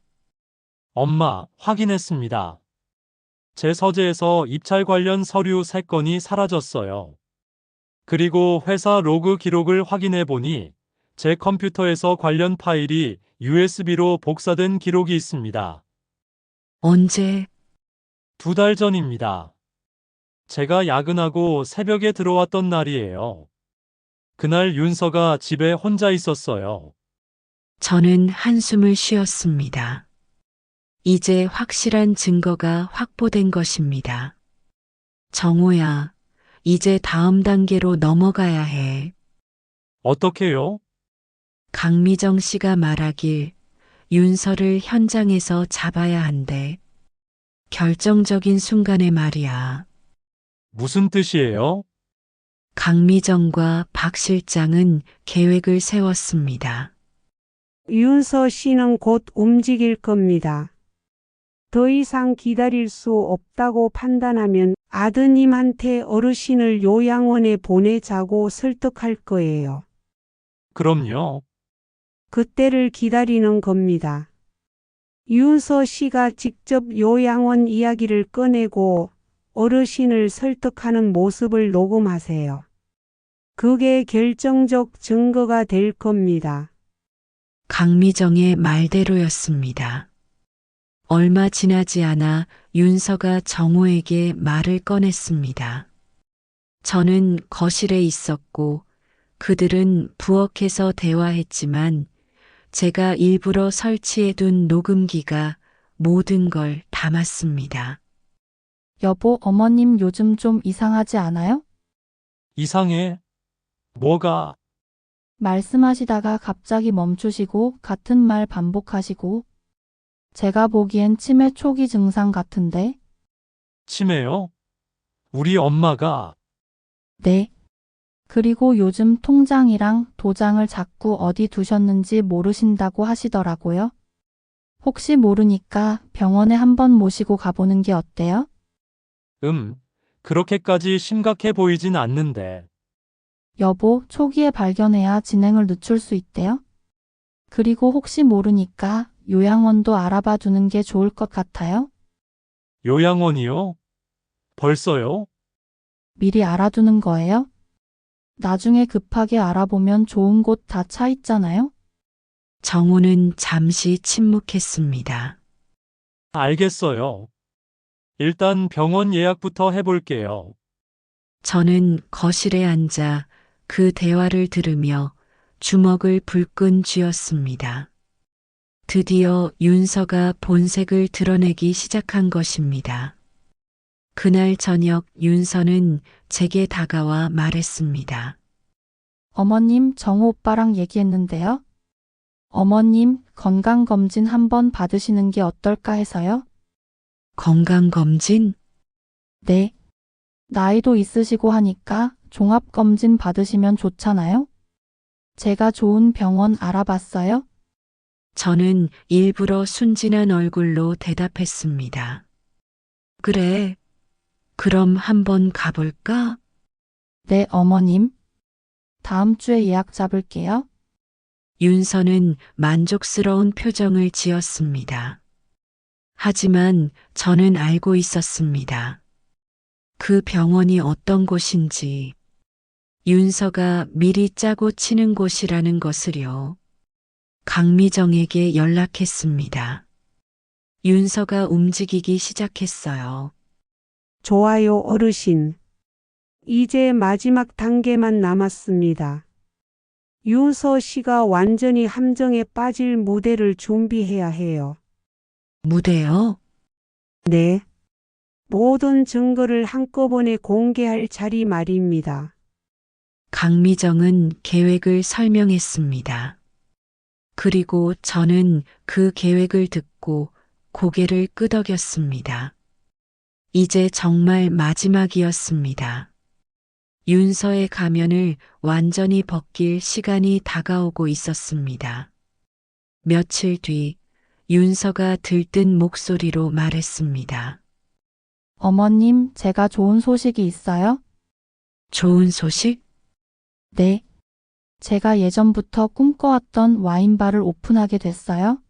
S8: 엄마, 확인했습니다. 제 서재에서 입찰 관련 서류 3건이 사라졌어요. 그리고 회사 로그 기록을 확인해 보니 제 컴퓨터에서 관련 파일이 USB로 복사된 기록이 있습니다.
S1: 언제?
S8: 2달 전입니다. 제가 야근하고 새벽에 들어왔던 날이에요. 그날 윤서가 집에 혼자 있었어요.
S1: 저는 한숨을 쉬었습니다. 이제 확실한 증거가 확보된 것입니다. 정호야, 이제 다음 단계로 넘어가야 해.
S8: 어떻게요?
S1: 강미정 씨가 말하길 윤서를 현장에서 잡아야 한대. 결정적인 순간에 말이야.
S8: 무슨 뜻이에요?
S1: 강미정과 박 실장은 계획을 세웠습니다.
S5: 윤서 씨는 곧 움직일 겁니다. 더 이상 기다릴 수 없다고 판단하면 아드님한테 어르신을 요양원에 보내자고 설득할 거예요.
S8: 그럼요.
S5: 그때를 기다리는 겁니다. 윤서 씨가 직접 요양원 이야기를 꺼내고 어르신을 설득하는 모습을 녹음하세요. 그게 결정적 증거가 될 겁니다.
S1: 강미정의 말대로였습니다. 얼마 지나지 않아 윤서가 정호에게 말을 꺼냈습니다. 저는 거실에 있었고 그들은 부엌에서 대화했지만 제가 일부러 설치해둔 녹음기가 모든 걸 담았습니다.
S3: 여보, 어머님 요즘 좀 이상하지 않아요?
S8: 이상해. 뭐가?
S3: 말씀하시다가 갑자기 멈추시고 같은 말 반복하시고 제가 보기엔 치매 초기 증상 같은데?
S8: 치매요? 우리 엄마가
S3: 네. 그리고 요즘 통장이랑 도장을 자꾸 어디 두셨는지 모르신다고 하시더라고요. 혹시 모르니까 병원에 한번 모시고 가보는 게 어때요?
S8: 그렇게까지 심각해 보이진 않는데.
S3: 여보, 초기에 발견해야 진행을 늦출 수 있대요. 그리고 혹시 모르니까 요양원도 알아봐 두는 게 좋을 것 같아요.
S8: 요양원이요? 벌써요?
S3: 미리 알아두는 거예요? 나중에 급하게 알아보면 좋은 곳 다 차 있잖아요?
S1: 정호는 잠시 침묵했습니다.
S8: 알겠어요. 일단 병원 예약부터 해볼게요.
S1: 저는 거실에 앉아 그 대화를 들으며 주먹을 불끈 쥐었습니다. 드디어 윤서가 본색을 드러내기 시작한 것입니다. 그날 저녁 윤서는 제게 다가와 말했습니다.
S3: 어머님, 정호 오빠랑 얘기했는데요. 어머님, 건강검진 한번 받으시는 게 어떨까 해서요?
S1: 건강검진?
S3: 네. 나이도 있으시고 하니까 종합검진 받으시면 좋잖아요? 제가 좋은 병원 알아봤어요?
S1: 저는 일부러 순진한 얼굴로 대답했습니다. 그래. 그럼 한번 가볼까?
S3: 네, 어머님. 다음 주에 예약 잡을게요.
S1: 윤서는 만족스러운 표정을 지었습니다. 하지만 저는 알고 있었습니다. 그 병원이 어떤 곳인지, 윤서가 미리 짜고 치는 곳이라는 것을요. 강미정에게 연락했습니다. 윤서가 움직이기 시작했어요.
S5: 좋아요, 어르신. 이제 마지막 단계만 남았습니다. 윤서 씨가 완전히 함정에 빠질 무대를 준비해야 해요.
S1: 무대요?
S5: 네. 모든 증거를 한꺼번에 공개할 자리 말입니다.
S1: 강미정은 계획을 설명했습니다. 그리고 저는 그 계획을 듣고 고개를 끄덕였습니다. 이제 정말 마지막이었습니다. 윤서의 가면을 완전히 벗길 시간이 다가오고 있었습니다. 며칠 뒤 윤서가 들뜬 목소리로 말했습니다.
S3: 어머님, 제가 좋은 소식이 있어요?
S1: 좋은 소식?
S3: 네. 제가 예전부터 꿈꿔왔던 와인바를 오픈하게 됐어요.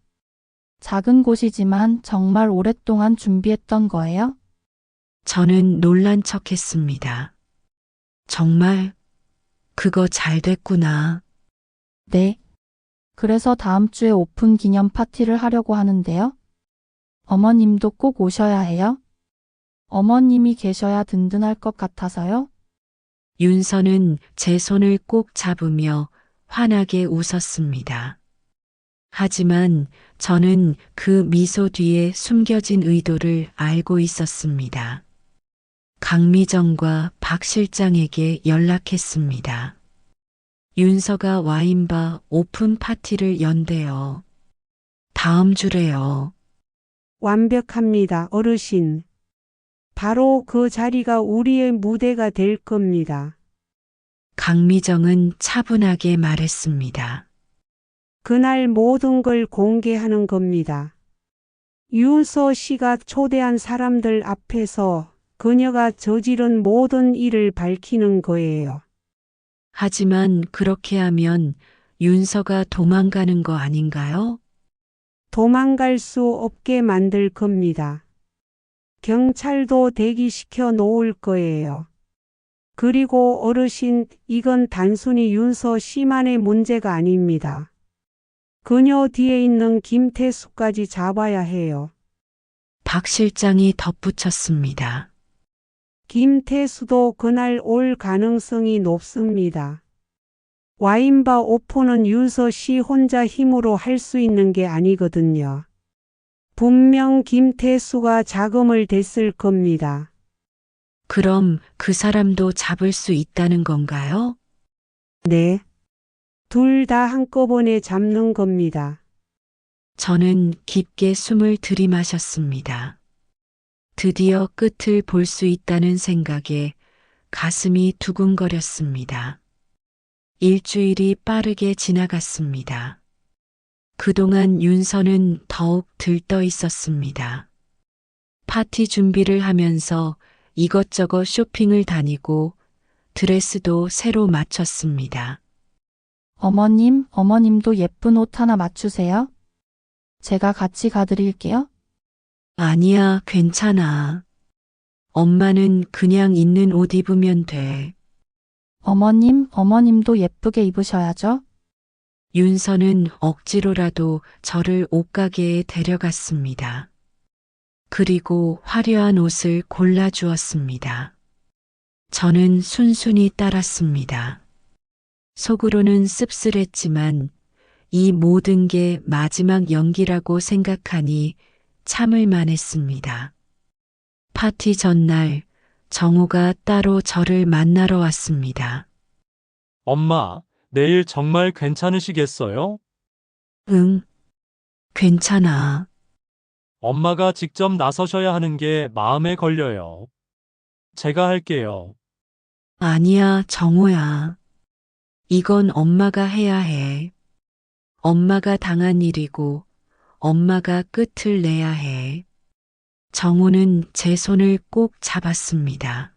S3: 작은 곳이지만 정말 오랫동안 준비했던 거예요.
S1: 저는 놀란 척 했습니다. 정말 그거 잘 됐구나.
S3: 네. 그래서 다음 주에 오픈 기념 파티를 하려고 하는데요. 어머님도 꼭 오셔야 해요. 어머님이 계셔야 든든할 것 같아서요.
S1: 윤서는 제 손을 꼭 잡으며 환하게 웃었습니다. 하지만 저는 그 미소 뒤에 숨겨진 의도를 알고 있었습니다. 강미정과 박 실장에게 연락했습니다. 윤서가 와인바 오픈 파티를 연대요. 다음 주래요.
S5: 완벽합니다, 어르신. 바로 그 자리가 우리의 무대가 될 겁니다.
S1: 강미정은 차분하게 말했습니다.
S5: 그날 모든 걸 공개하는 겁니다. 윤서 씨가 초대한 사람들 앞에서 그녀가 저지른 모든 일을 밝히는 거예요.
S1: 하지만 그렇게 하면 윤서가 도망가는 거 아닌가요?
S5: 도망갈 수 없게 만들 겁니다. 경찰도 대기시켜 놓을 거예요. 그리고 어르신, 이건 단순히 윤서 씨만의 문제가 아닙니다. 그녀 뒤에 있는 김태수까지 잡아야 해요.
S1: 박 실장이 덧붙였습니다.
S5: 김태수도 그날 올 가능성이 높습니다. 와인바 오픈은 윤서 씨 혼자 힘으로 할 수 있는 게 아니거든요. 분명 김태수가 자금을 댔을 겁니다.
S1: 그럼 그 사람도 잡을 수 있다는 건가요?
S5: 네. 둘 다 한꺼번에 잡는 겁니다.
S1: 저는 깊게 숨을 들이마셨습니다. 드디어 끝을 볼 수 있다는 생각에 가슴이 두근거렸습니다. 일주일이 빠르게 지나갔습니다. 그동안 윤서는 더욱 들떠 있었습니다. 파티 준비를 하면서 이것저것 쇼핑을 다니고 드레스도 새로 맞췄습니다.
S3: 어머님도 예쁜 옷 하나 맞추세요. 제가 같이 가드릴게요.
S1: 아니야, 괜찮아. 엄마는 그냥 있는 옷 입으면 돼.
S3: 어머님도 예쁘게 입으셔야죠.
S1: 윤서는 억지로라도 저를 옷가게에 데려갔습니다. 그리고 화려한 옷을 골라주었습니다. 저는 순순히 따랐습니다. 속으로는 씁쓸했지만 이 모든 게 마지막 연기라고 생각하니 참을 만했습니다. 파티 전날 정호가 따로 저를 만나러 왔습니다.
S8: 엄마, 내일 정말 괜찮으시겠어요?
S1: 응, 괜찮아.
S8: 엄마가 직접 나서셔야 하는 게 마음에 걸려요. 제가 할게요.
S1: 아니야, 정호야. 이건 엄마가 해야 해. 엄마가 당한 일이고 엄마가 끝을 내야 해. 정호는 제 손을 꼭 잡았습니다.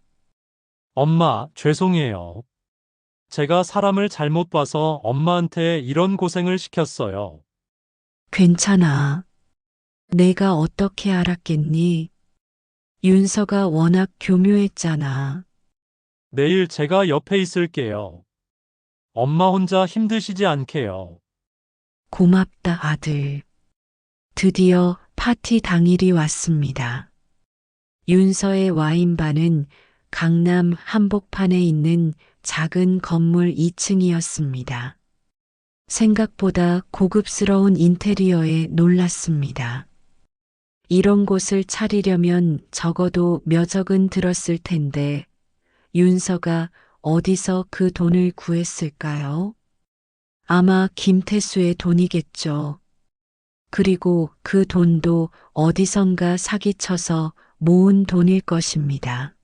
S8: 엄마, 죄송해요. 제가 사람을 잘못 봐서 엄마한테 이런 고생을 시켰어요.
S1: 괜찮아. 내가 어떻게 알았겠니? 윤서가 워낙 교묘했잖아.
S8: 내일 제가 옆에 있을게요. 엄마 혼자 힘드시지 않게요.
S1: 고맙다, 아들. 드디어 파티 당일이 왔습니다. 윤서의 와인바는 강남 한복판에 있는 작은 건물 2층이었습니다. 생각보다 고급스러운 인테리어에 놀랐습니다. 이런 곳을 차리려면 적어도 몇 억은 들었을 텐데 윤서가 어디서 그 돈을 구했을까요? 아마 김태수의 돈이겠죠. 그리고 그 돈도 어디선가 사기쳐서 모은 돈일 것입니다.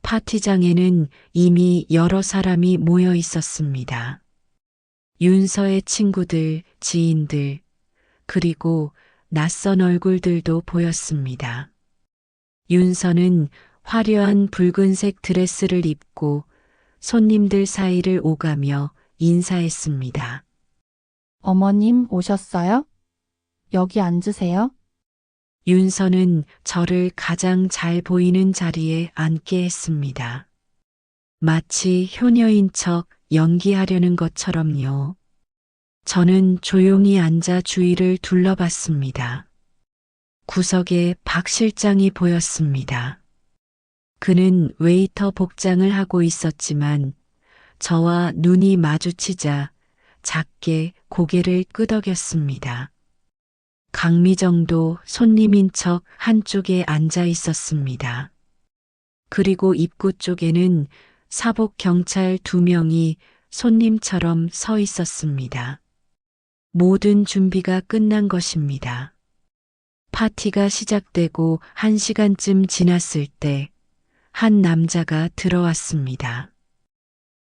S1: 파티장에는 이미 여러 사람이 모여 있었습니다. 윤서의 친구들, 지인들, 그리고 낯선 얼굴들도 보였습니다. 윤서는 화려한 붉은색 드레스를 입고 손님들 사이를 오가며 인사했습니다.
S3: 어머님 오셨어요? 여기 앉으세요.
S1: 윤서는 저를 가장 잘 보이는 자리에 앉게 했습니다. 마치 효녀인 척 연기하려는 것처럼요. 저는 조용히 앉아 주위를 둘러봤습니다. 구석에 박 실장이 보였습니다. 그는 웨이터 복장을 하고 있었지만 저와 눈이 마주치자 작게 고개를 끄덕였습니다. 강미정도 손님인 척 한쪽에 앉아 있었습니다. 그리고 입구 쪽에는 사복 경찰 2명이 손님처럼 서 있었습니다. 모든 준비가 끝난 것입니다. 파티가 시작되고 1시간쯤 지났을 때 한 남자가 들어왔습니다.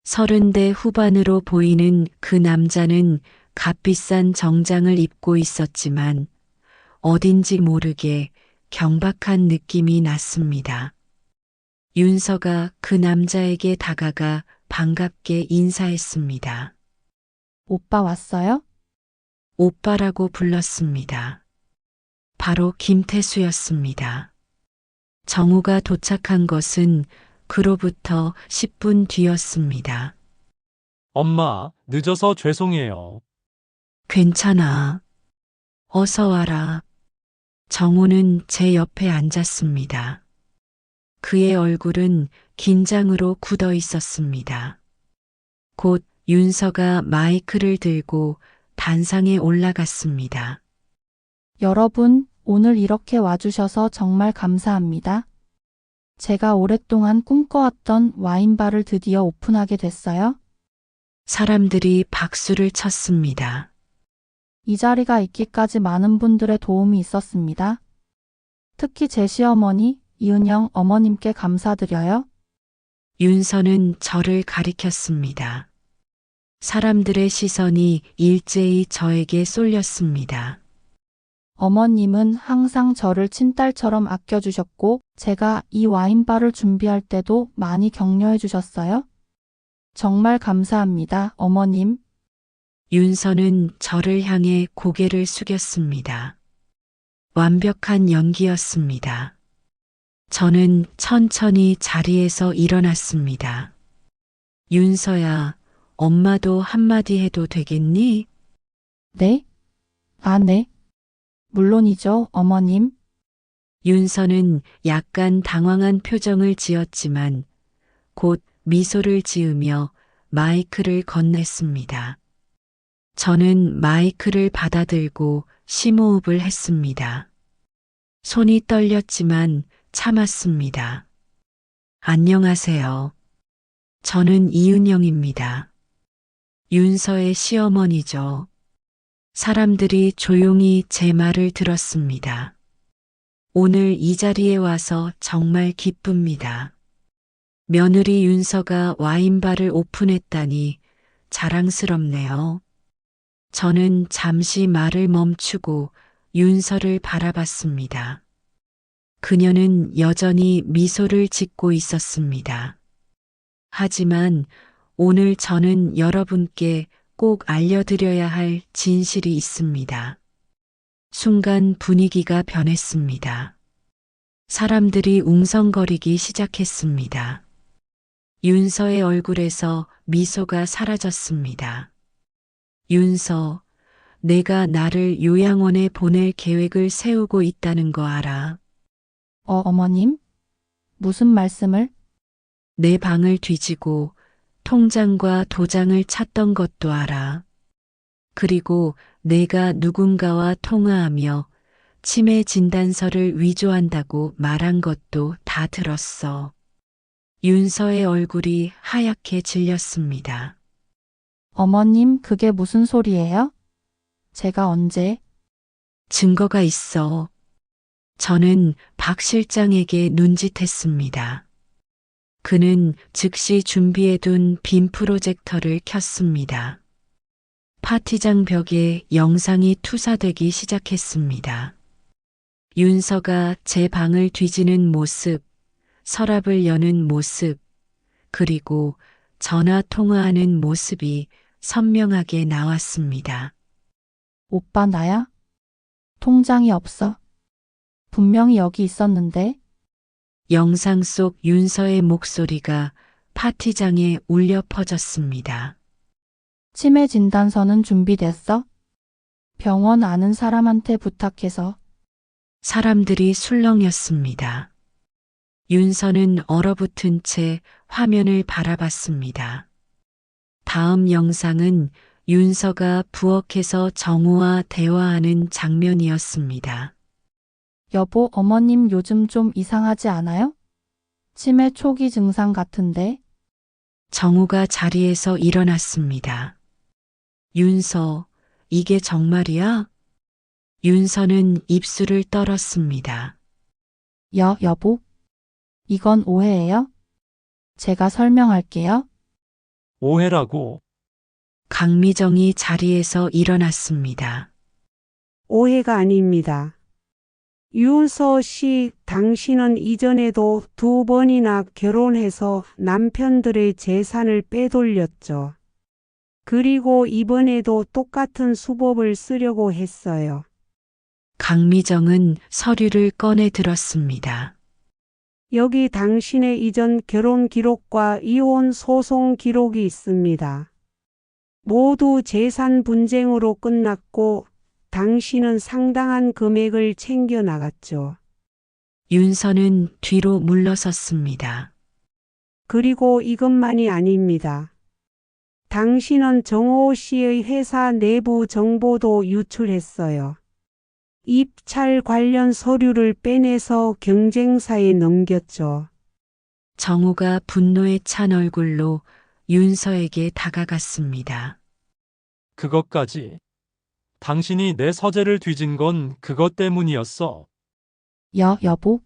S1: 30대 후반으로 보이는 그 남자는 값비싼 정장을 입고 있었지만 어딘지 모르게 경박한 느낌이 났습니다. 윤서가 그 남자에게 다가가 반갑게 인사했습니다.
S3: 오빠 왔어요?
S1: 오빠라고 불렀습니다. 바로 김태수였습니다. 정우가 도착한 것은 그로부터 10분 뒤였습니다.
S8: 엄마, 늦어서 죄송해요.
S1: 괜찮아. 어서 와라. 정우는 제 옆에 앉았습니다. 그의 얼굴은 긴장으로 굳어 있었습니다. 곧 윤서가 마이크를 들고 단상에 올라갔습니다.
S3: 여러분, 오늘 이렇게 와주셔서 정말 감사합니다. 제가 오랫동안 꿈꿔왔던 와인바를 드디어 오픈하게 됐어요.
S1: 사람들이 박수를 쳤습니다.
S3: 이 자리가 있기까지 많은 분들의 도움이 있었습니다. 특히 제 시어머니, 이은영 어머님께 감사드려요.
S1: 윤서는 저를 가리켰습니다. 사람들의 시선이 일제히 저에게 쏠렸습니다.
S3: 어머님은 항상 저를 친딸처럼 아껴주셨고 제가 이 와인바를 준비할 때도 많이 격려해 주셨어요. 정말 감사합니다, 어머님.
S1: 윤서는 저를 향해 고개를 숙였습니다. 완벽한 연기였습니다. 저는 천천히 자리에서 일어났습니다. 윤서야, 엄마도 한마디 해도 되겠니?
S3: 네? 아, 네. 물론이죠, 어머님.
S1: 윤서는 약간 당황한 표정을 지었지만 곧 미소를 지으며 마이크를 건넸습니다. 저는 마이크를 받아들고 심호흡을 했습니다. 손이 떨렸지만 참았습니다. 안녕하세요. 저는 이은영입니다. 윤서의 시어머니죠. 사람들이 조용히 제 말을 들었습니다. 오늘 이 자리에 와서 정말 기쁩니다. 며느리 윤서가 와인바를 오픈했다니 자랑스럽네요. 저는 잠시 말을 멈추고 윤서를 바라봤습니다. 그녀는 여전히 미소를 짓고 있었습니다. 하지만 오늘 저는 여러분께 꼭 알려드려야 할 진실이 있습니다. 순간 분위기가 변했습니다. 사람들이 웅성거리기 시작했습니다. 윤서의 얼굴에서 미소가 사라졌습니다. 윤서, 내가 나를 요양원에 보낼 계획을 세우고 있다는 거 알아?
S3: 어머님? 무슨 말씀을?
S1: 내 방을 뒤지고 통장과 도장을 찾던 것도 알아. 그리고 내가 누군가와 통화하며 치매 진단서를 위조한다고 말한 것도 다 들었어. 윤서의 얼굴이 하얗게 질렸습니다.
S3: 어머님, 그게 무슨 소리예요? 제가 언제?
S1: 증거가 있어. 저는 박 실장에게 눈짓했습니다. 그는 즉시 준비해둔 빔 프로젝터를 켰습니다. 파티장 벽에 영상이 투사되기 시작했습니다. 윤서가 제 방을 뒤지는 모습, 서랍을 여는 모습, 그리고 전화 통화하는 모습이 선명하게 나왔습니다.
S3: 오빠 나야? 통장이 없어. 분명히 여기 있었는데.
S1: 영상 속 윤서의 목소리가 파티장에 울려 퍼졌습니다.
S3: 치매 진단서는 준비됐어? 병원 아는 사람한테 부탁해서.
S1: 사람들이 술렁였습니다. 윤서는 얼어붙은 채 화면을 바라봤습니다. 다음 영상은 윤서가 부엌에서 정우와 대화하는 장면이었습니다.
S3: 여보, 어머님 요즘 좀 이상하지 않아요? 치매 초기 증상 같은데.
S1: 정우가 자리에서 일어났습니다. 윤서, 이게 정말이야? 윤서는 입술을 떨었습니다.
S3: 여보. 이건 오해예요? 제가 설명할게요.
S8: 오해라고.
S1: 강미정이 자리에서 일어났습니다.
S5: 오해가 아닙니다. 윤서 씨, 당신은 이전에도 2번이나 결혼해서 남편들의 재산을 빼돌렸죠. 그리고 이번에도 똑같은 수법을 쓰려고 했어요.
S1: 강미정은 서류를 꺼내 들었습니다.
S5: 여기 당신의 이전 결혼 기록과 이혼 소송 기록이 있습니다. 모두 재산 분쟁으로 끝났고 당신은 상당한 금액을 챙겨 나갔죠.
S1: 윤서는 뒤로 물러섰습니다.
S5: 그리고 이것만이 아닙니다. 당신은 정호 씨의 회사 내부 정보도 유출했어요. 입찰 관련 서류를 빼내서 경쟁사에 넘겼죠.
S1: 정우가 분노에 찬 얼굴로 윤서에게 다가갔습니다.
S8: 그것까지. 당신이 내 서재를 뒤진 건 그것 때문이었어.
S3: 여보.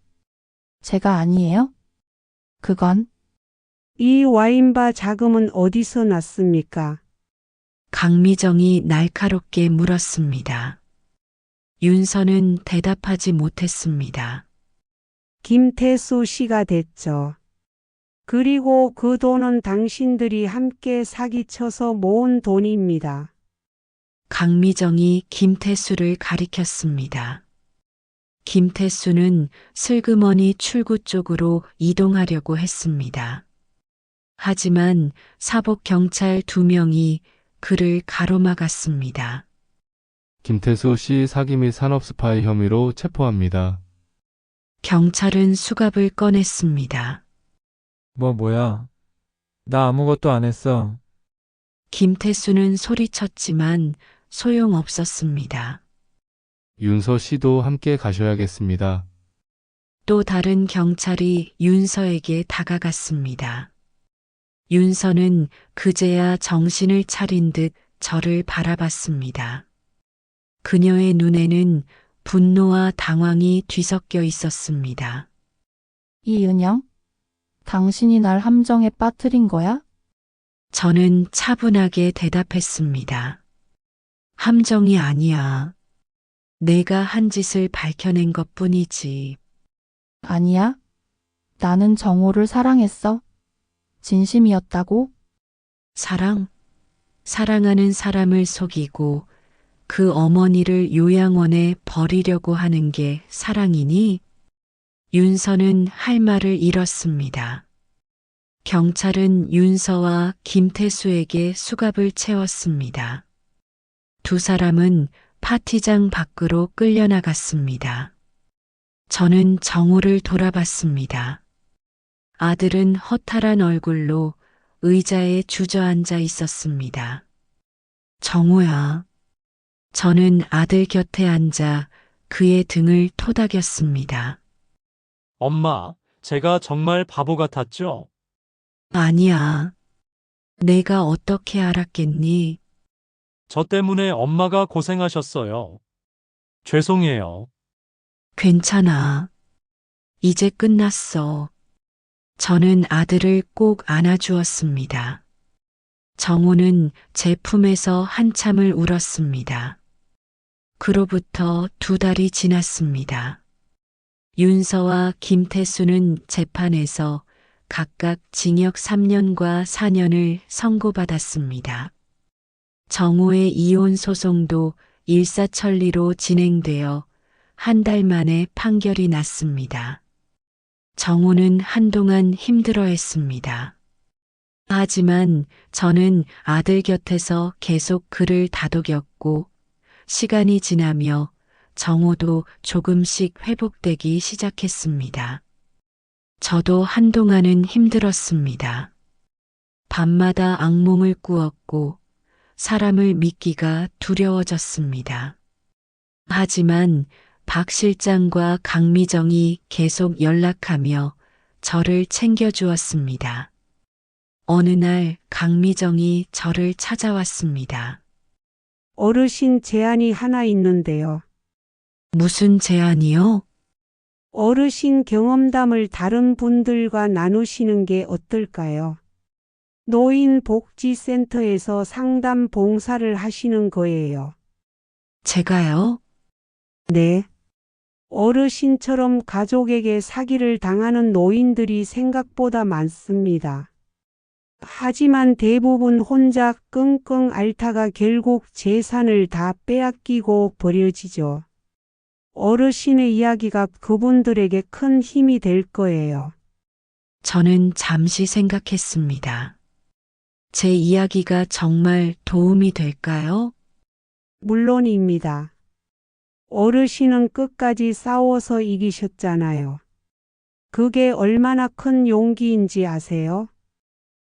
S3: 제가 아니에요? 그건.
S5: 이 와인바 자금은 어디서 났습니까?
S1: 강미정이 날카롭게 물었습니다. 윤서는 대답하지 못했습니다.
S5: 김태수 씨가 됐죠. 그리고 그 돈은 당신들이 함께 사기쳐서 모은 돈입니다.
S1: 강미정이 김태수를 가리켰습니다. 김태수는 슬그머니 출구 쪽으로 이동하려고 했습니다. 하지만 사복 경찰 2명이 그를 가로막았습니다.
S9: 김태수 씨 사기 및 산업 스파이 혐의로 체포합니다.
S1: 경찰은 수갑을 꺼냈습니다.
S7: 뭐야? 나 아무것도 안 했어.
S1: 김태수는 소리쳤지만 소용없었습니다.
S9: 윤서 씨도 함께 가셔야겠습니다.
S1: 또 다른 경찰이 윤서에게 다가갔습니다. 윤서는 그제야 정신을 차린 듯 저를 바라봤습니다. 그녀의 눈에는 분노와 당황이 뒤섞여 있었습니다.
S3: 이은영? 당신이 날 함정에 빠뜨린 거야?
S1: 저는 차분하게 대답했습니다. 함정이 아니야. 내가 한 짓을 밝혀낸 것뿐이지.
S3: 아니야. 나는 정호를 사랑했어. 진심이었다고?
S1: 사랑하는 사람을 속이고 그 어머니를 요양원에 버리려고 하는 게 사랑이니? 윤서는 할 말을 잃었습니다. 경찰은 윤서와 김태수에게 수갑을 채웠습니다. 두 사람은 파티장 밖으로 끌려나갔습니다. 저는 정우를 돌아봤습니다. 아들은 허탈한 얼굴로 의자에 주저앉아 있었습니다. 정우야. 저는 아들 곁에 앉아 그의 등을 토닥였습니다.
S8: 엄마, 제가 정말 바보 같았죠?
S1: 아니야. 내가 어떻게 알았겠니?
S8: 저 때문에 엄마가 고생하셨어요. 죄송해요.
S1: 괜찮아. 이제 끝났어. 저는 아들을 꼭 안아주었습니다. 정우는 제 품에서 한참을 울었습니다. 그로부터 2달이 지났습니다. 윤서와 김태수는 재판에서 각각 징역 3년과 4년을 선고받았습니다. 정우의 이혼 소송도 일사천리로 진행되어 한 달 만에 판결이 났습니다. 정호는 한동안 힘들어했습니다. 하지만 저는 아들 곁에서 계속 그를 다독였고 시간이 지나며 정호도 조금씩 회복되기 시작했습니다. 저도 한동안은 힘들었습니다. 밤마다 악몽을 꾸었고 사람을 믿기가 두려워졌습니다. 하지만 박 실장과 강미정이 계속 연락하며 저를 챙겨주었습니다. 어느 날 강미정이 저를 찾아왔습니다.
S5: 어르신 제안이 하나 있는데요.
S1: 무슨 제안이요?
S5: 어르신 경험담을 다른 분들과 나누시는 게 어떨까요? 노인복지센터에서 상담 봉사를 하시는 거예요.
S1: 제가요?
S5: 네. 어르신처럼 가족에게 사기를 당하는 노인들이 생각보다 많습니다. 하지만 대부분 혼자 끙끙 앓다가 결국 재산을 다 빼앗기고 버려지죠. 어르신의 이야기가 그분들에게 큰 힘이 될 거예요.
S1: 저는 잠시 생각했습니다. 제 이야기가 정말 도움이 될까요?
S5: 물론입니다. 어르신은 끝까지 싸워서 이기셨잖아요. 그게 얼마나 큰 용기인지 아세요?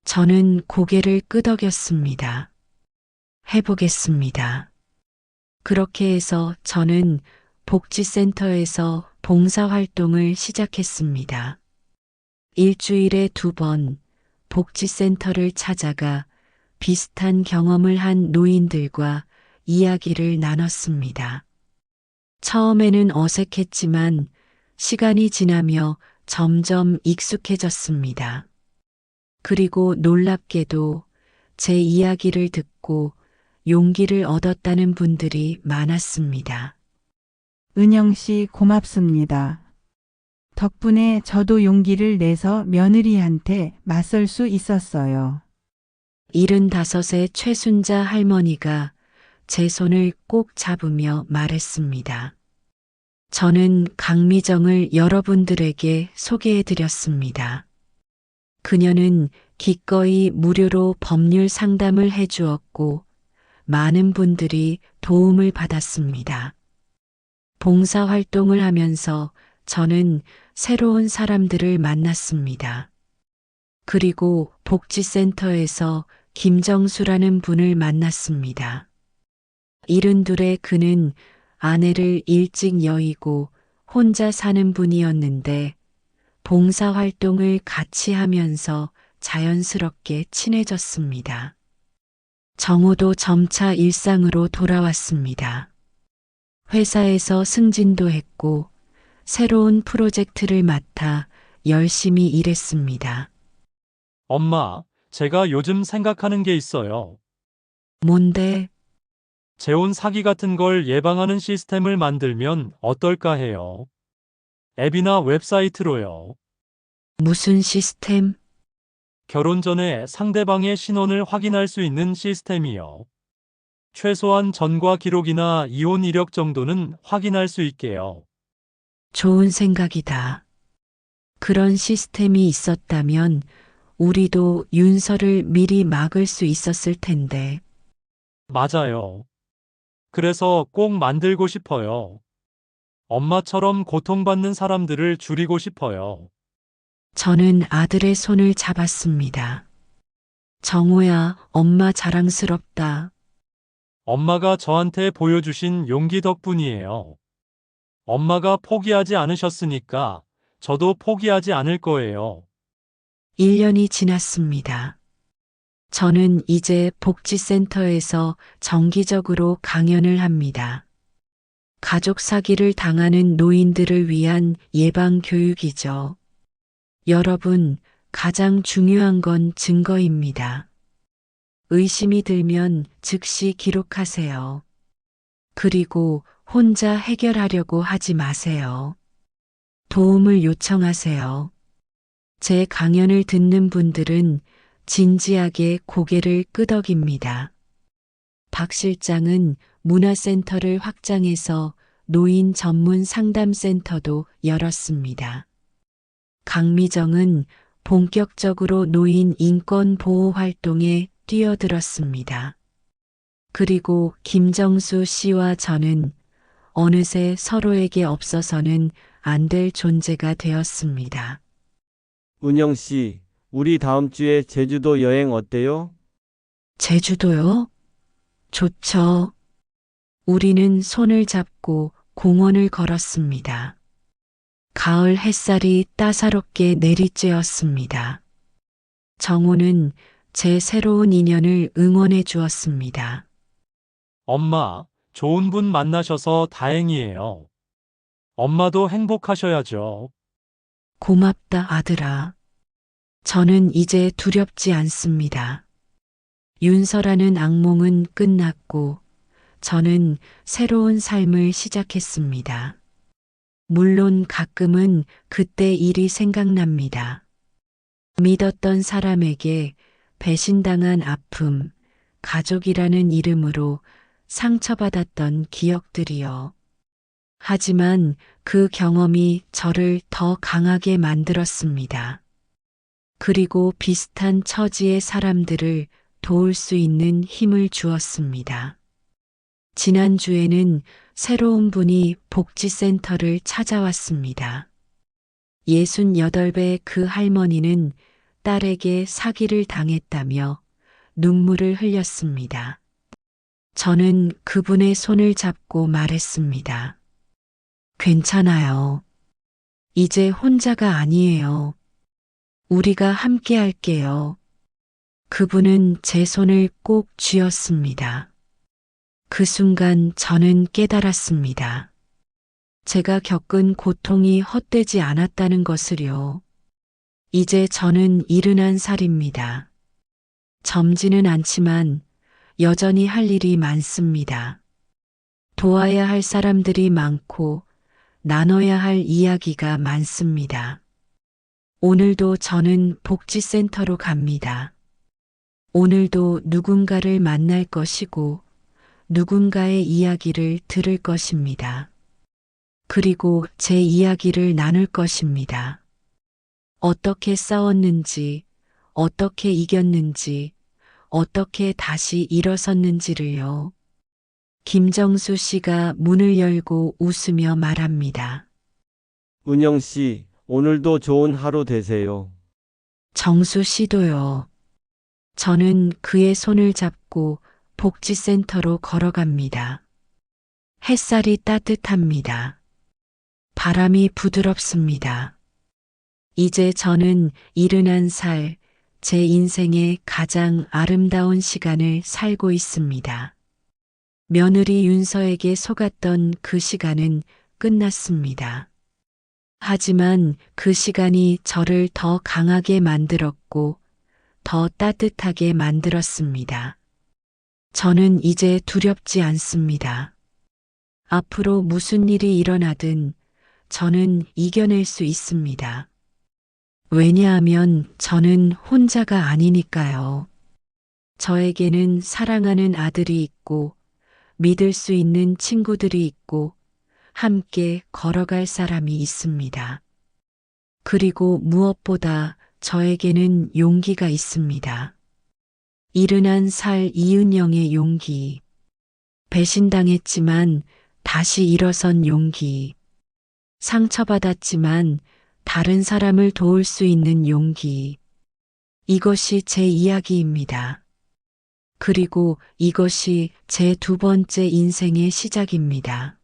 S1: 저는 고개를 끄덕였습니다. 해보겠습니다. 그렇게 해서 저는 복지센터에서 봉사활동을 시작했습니다. 일주일에 2번 복지센터를 찾아가 비슷한 경험을 한 노인들과 이야기를 나눴습니다. 처음에는 어색했지만 시간이 지나며 점점 익숙해졌습니다. 그리고 놀랍게도 제 이야기를 듣고 용기를 얻었다는 분들이 많았습니다.
S10: 은영 씨 고맙습니다. 덕분에 저도 용기를 내서 며느리한테 맞설 수 있었어요.
S1: 75의 최순자 할머니가 제 손을 꼭 잡으며 말했습니다. 저는 강미정을 여러분들에게 소개해드렸습니다. 그녀는 기꺼이 무료로 법률 상담을 해주었고 많은 분들이 도움을 받았습니다. 봉사활동을 하면서 저는 새로운 사람들을 만났습니다. 그리고 복지센터에서 김정수라는 분을 만났습니다. 72의 그는 아내를 일찍 여의고 혼자 사는 분이었는데 봉사활동을 같이 하면서 자연스럽게 친해졌습니다. 정호도 점차 일상으로 돌아왔습니다. 회사에서 승진도 했고 새로운 프로젝트를 맡아 열심히 일했습니다.
S8: 엄마, 제가 요즘 생각하는 게 있어요.
S1: 뭔데?
S8: 재혼 사기 같은 걸 예방하는 시스템을 만들면 어떨까 해요. 앱이나 웹사이트로요.
S1: 무슨 시스템?
S8: 결혼 전에 상대방의 신원을 확인할 수 있는 시스템이요. 최소한 전과 기록이나 이혼 이력 정도는 확인할 수 있게요.
S1: 좋은 생각이다. 그런 시스템이 있었다면 우리도 윤서를 미리 막을 수 있었을 텐데.
S8: 맞아요. 그래서 꼭 만들고 싶어요. 엄마처럼 고통받는 사람들을 줄이고 싶어요.
S1: 저는 아들의 손을 잡았습니다. 정호야, 엄마 자랑스럽다.
S8: 엄마가 저한테 보여주신 용기 덕분이에요. 엄마가 포기하지 않으셨으니까 저도 포기하지 않을 거예요.
S1: 1년이 지났습니다. 저는 이제 복지센터에서 정기적으로 강연을 합니다. 가족 사기를 당하는 노인들을 위한 예방 교육이죠. 여러분, 가장 중요한 건 증거입니다. 의심이 들면 즉시 기록하세요. 그리고 혼자 해결하려고 하지 마세요. 도움을 요청하세요. 제 강연을 듣는 분들은 진지하게 고개를 끄덕입니다. 박 실장은 문화센터를 확장해서 노인 전문 상담센터도 열었습니다. 강미정은 본격적으로 노인 인권 보호 활동에 뛰어들었습니다. 그리고 김정수 씨와 저는 어느새 서로에게 없어서는 안 될 존재가 되었습니다.
S11: 은영 씨, 우리 다음 주에 제주도 여행 어때요?
S1: 제주도요? 좋죠. 우리는 손을 잡고 공원을 걸었습니다. 가을 햇살이 따사롭게 내리쬐었습니다. 정호는 제 새로운 인연을 응원해 주었습니다.
S8: 엄마, 좋은 분 만나셔서 다행이에요. 엄마도 행복하셔야죠.
S1: 고맙다, 아들아. 저는 이제 두렵지 않습니다. 윤서라는 악몽은 끝났고 저는 새로운 삶을 시작했습니다. 물론 가끔은 그때 일이 생각납니다. 믿었던 사람에게 배신당한 아픔, 가족이라는 이름으로 상처받았던 기억들이요. 하지만 그 경험이 저를 더 강하게 만들었습니다. 그리고 비슷한 처지의 사람들을 도울 수 있는 힘을 주었습니다. 지난주에는 새로운 분이 복지센터를 찾아왔습니다. 68배 그 할머니는 딸에게 사기를 당했다며 눈물을 흘렸습니다. 저는 그분의 손을 잡고 말했습니다. 괜찮아요. 이제 혼자가 아니에요. 우리가 함께 할게요. 그분은 제 손을 꼭 쥐었습니다. 그 순간 저는 깨달았습니다. 제가 겪은 고통이 헛되지 않았다는 것을요. 이제 저는 70살입니다. 젊지는 않지만 여전히 할 일이 많습니다. 도와야 할 사람들이 많고 나눠야 할 이야기가 많습니다. 오늘도 저는 복지센터로 갑니다. 오늘도 누군가를 만날 것이고 누군가의 이야기를 들을 것입니다. 그리고 제 이야기를 나눌 것입니다. 어떻게 싸웠는지, 어떻게 이겼는지, 어떻게 다시 일어섰는지를요. 김정수 씨가 문을 열고 웃으며 말합니다.
S11: 은영 씨, 오늘도 좋은 하루 되세요.
S1: 정수 씨도요. 저는 그의 손을 잡고 복지센터로 걸어갑니다. 햇살이 따뜻합니다. 바람이 부드럽습니다. 이제 저는 71살, 제 인생의 가장 아름다운 시간을 살고 있습니다. 며느리 윤서에게 속았던 그 시간은 끝났습니다. 하지만 그 시간이 저를 더 강하게 만들었고 더 따뜻하게 만들었습니다. 저는 이제 두렵지 않습니다. 앞으로 무슨 일이 일어나든 저는 이겨낼 수 있습니다. 왜냐하면 저는 혼자가 아니니까요. 저에게는 사랑하는 아들이 있고 믿을 수 있는 친구들이 있고 함께 걸어갈 사람이 있습니다. 그리고 무엇보다 저에게는 용기가 있습니다. 71살 이은영의 용기. 배신당했지만 다시 일어선 용기. 상처받았지만 다른 사람을 도울 수 있는 용기. 이것이 제 이야기입니다. 그리고 이것이 제 두 번째 인생의 시작입니다.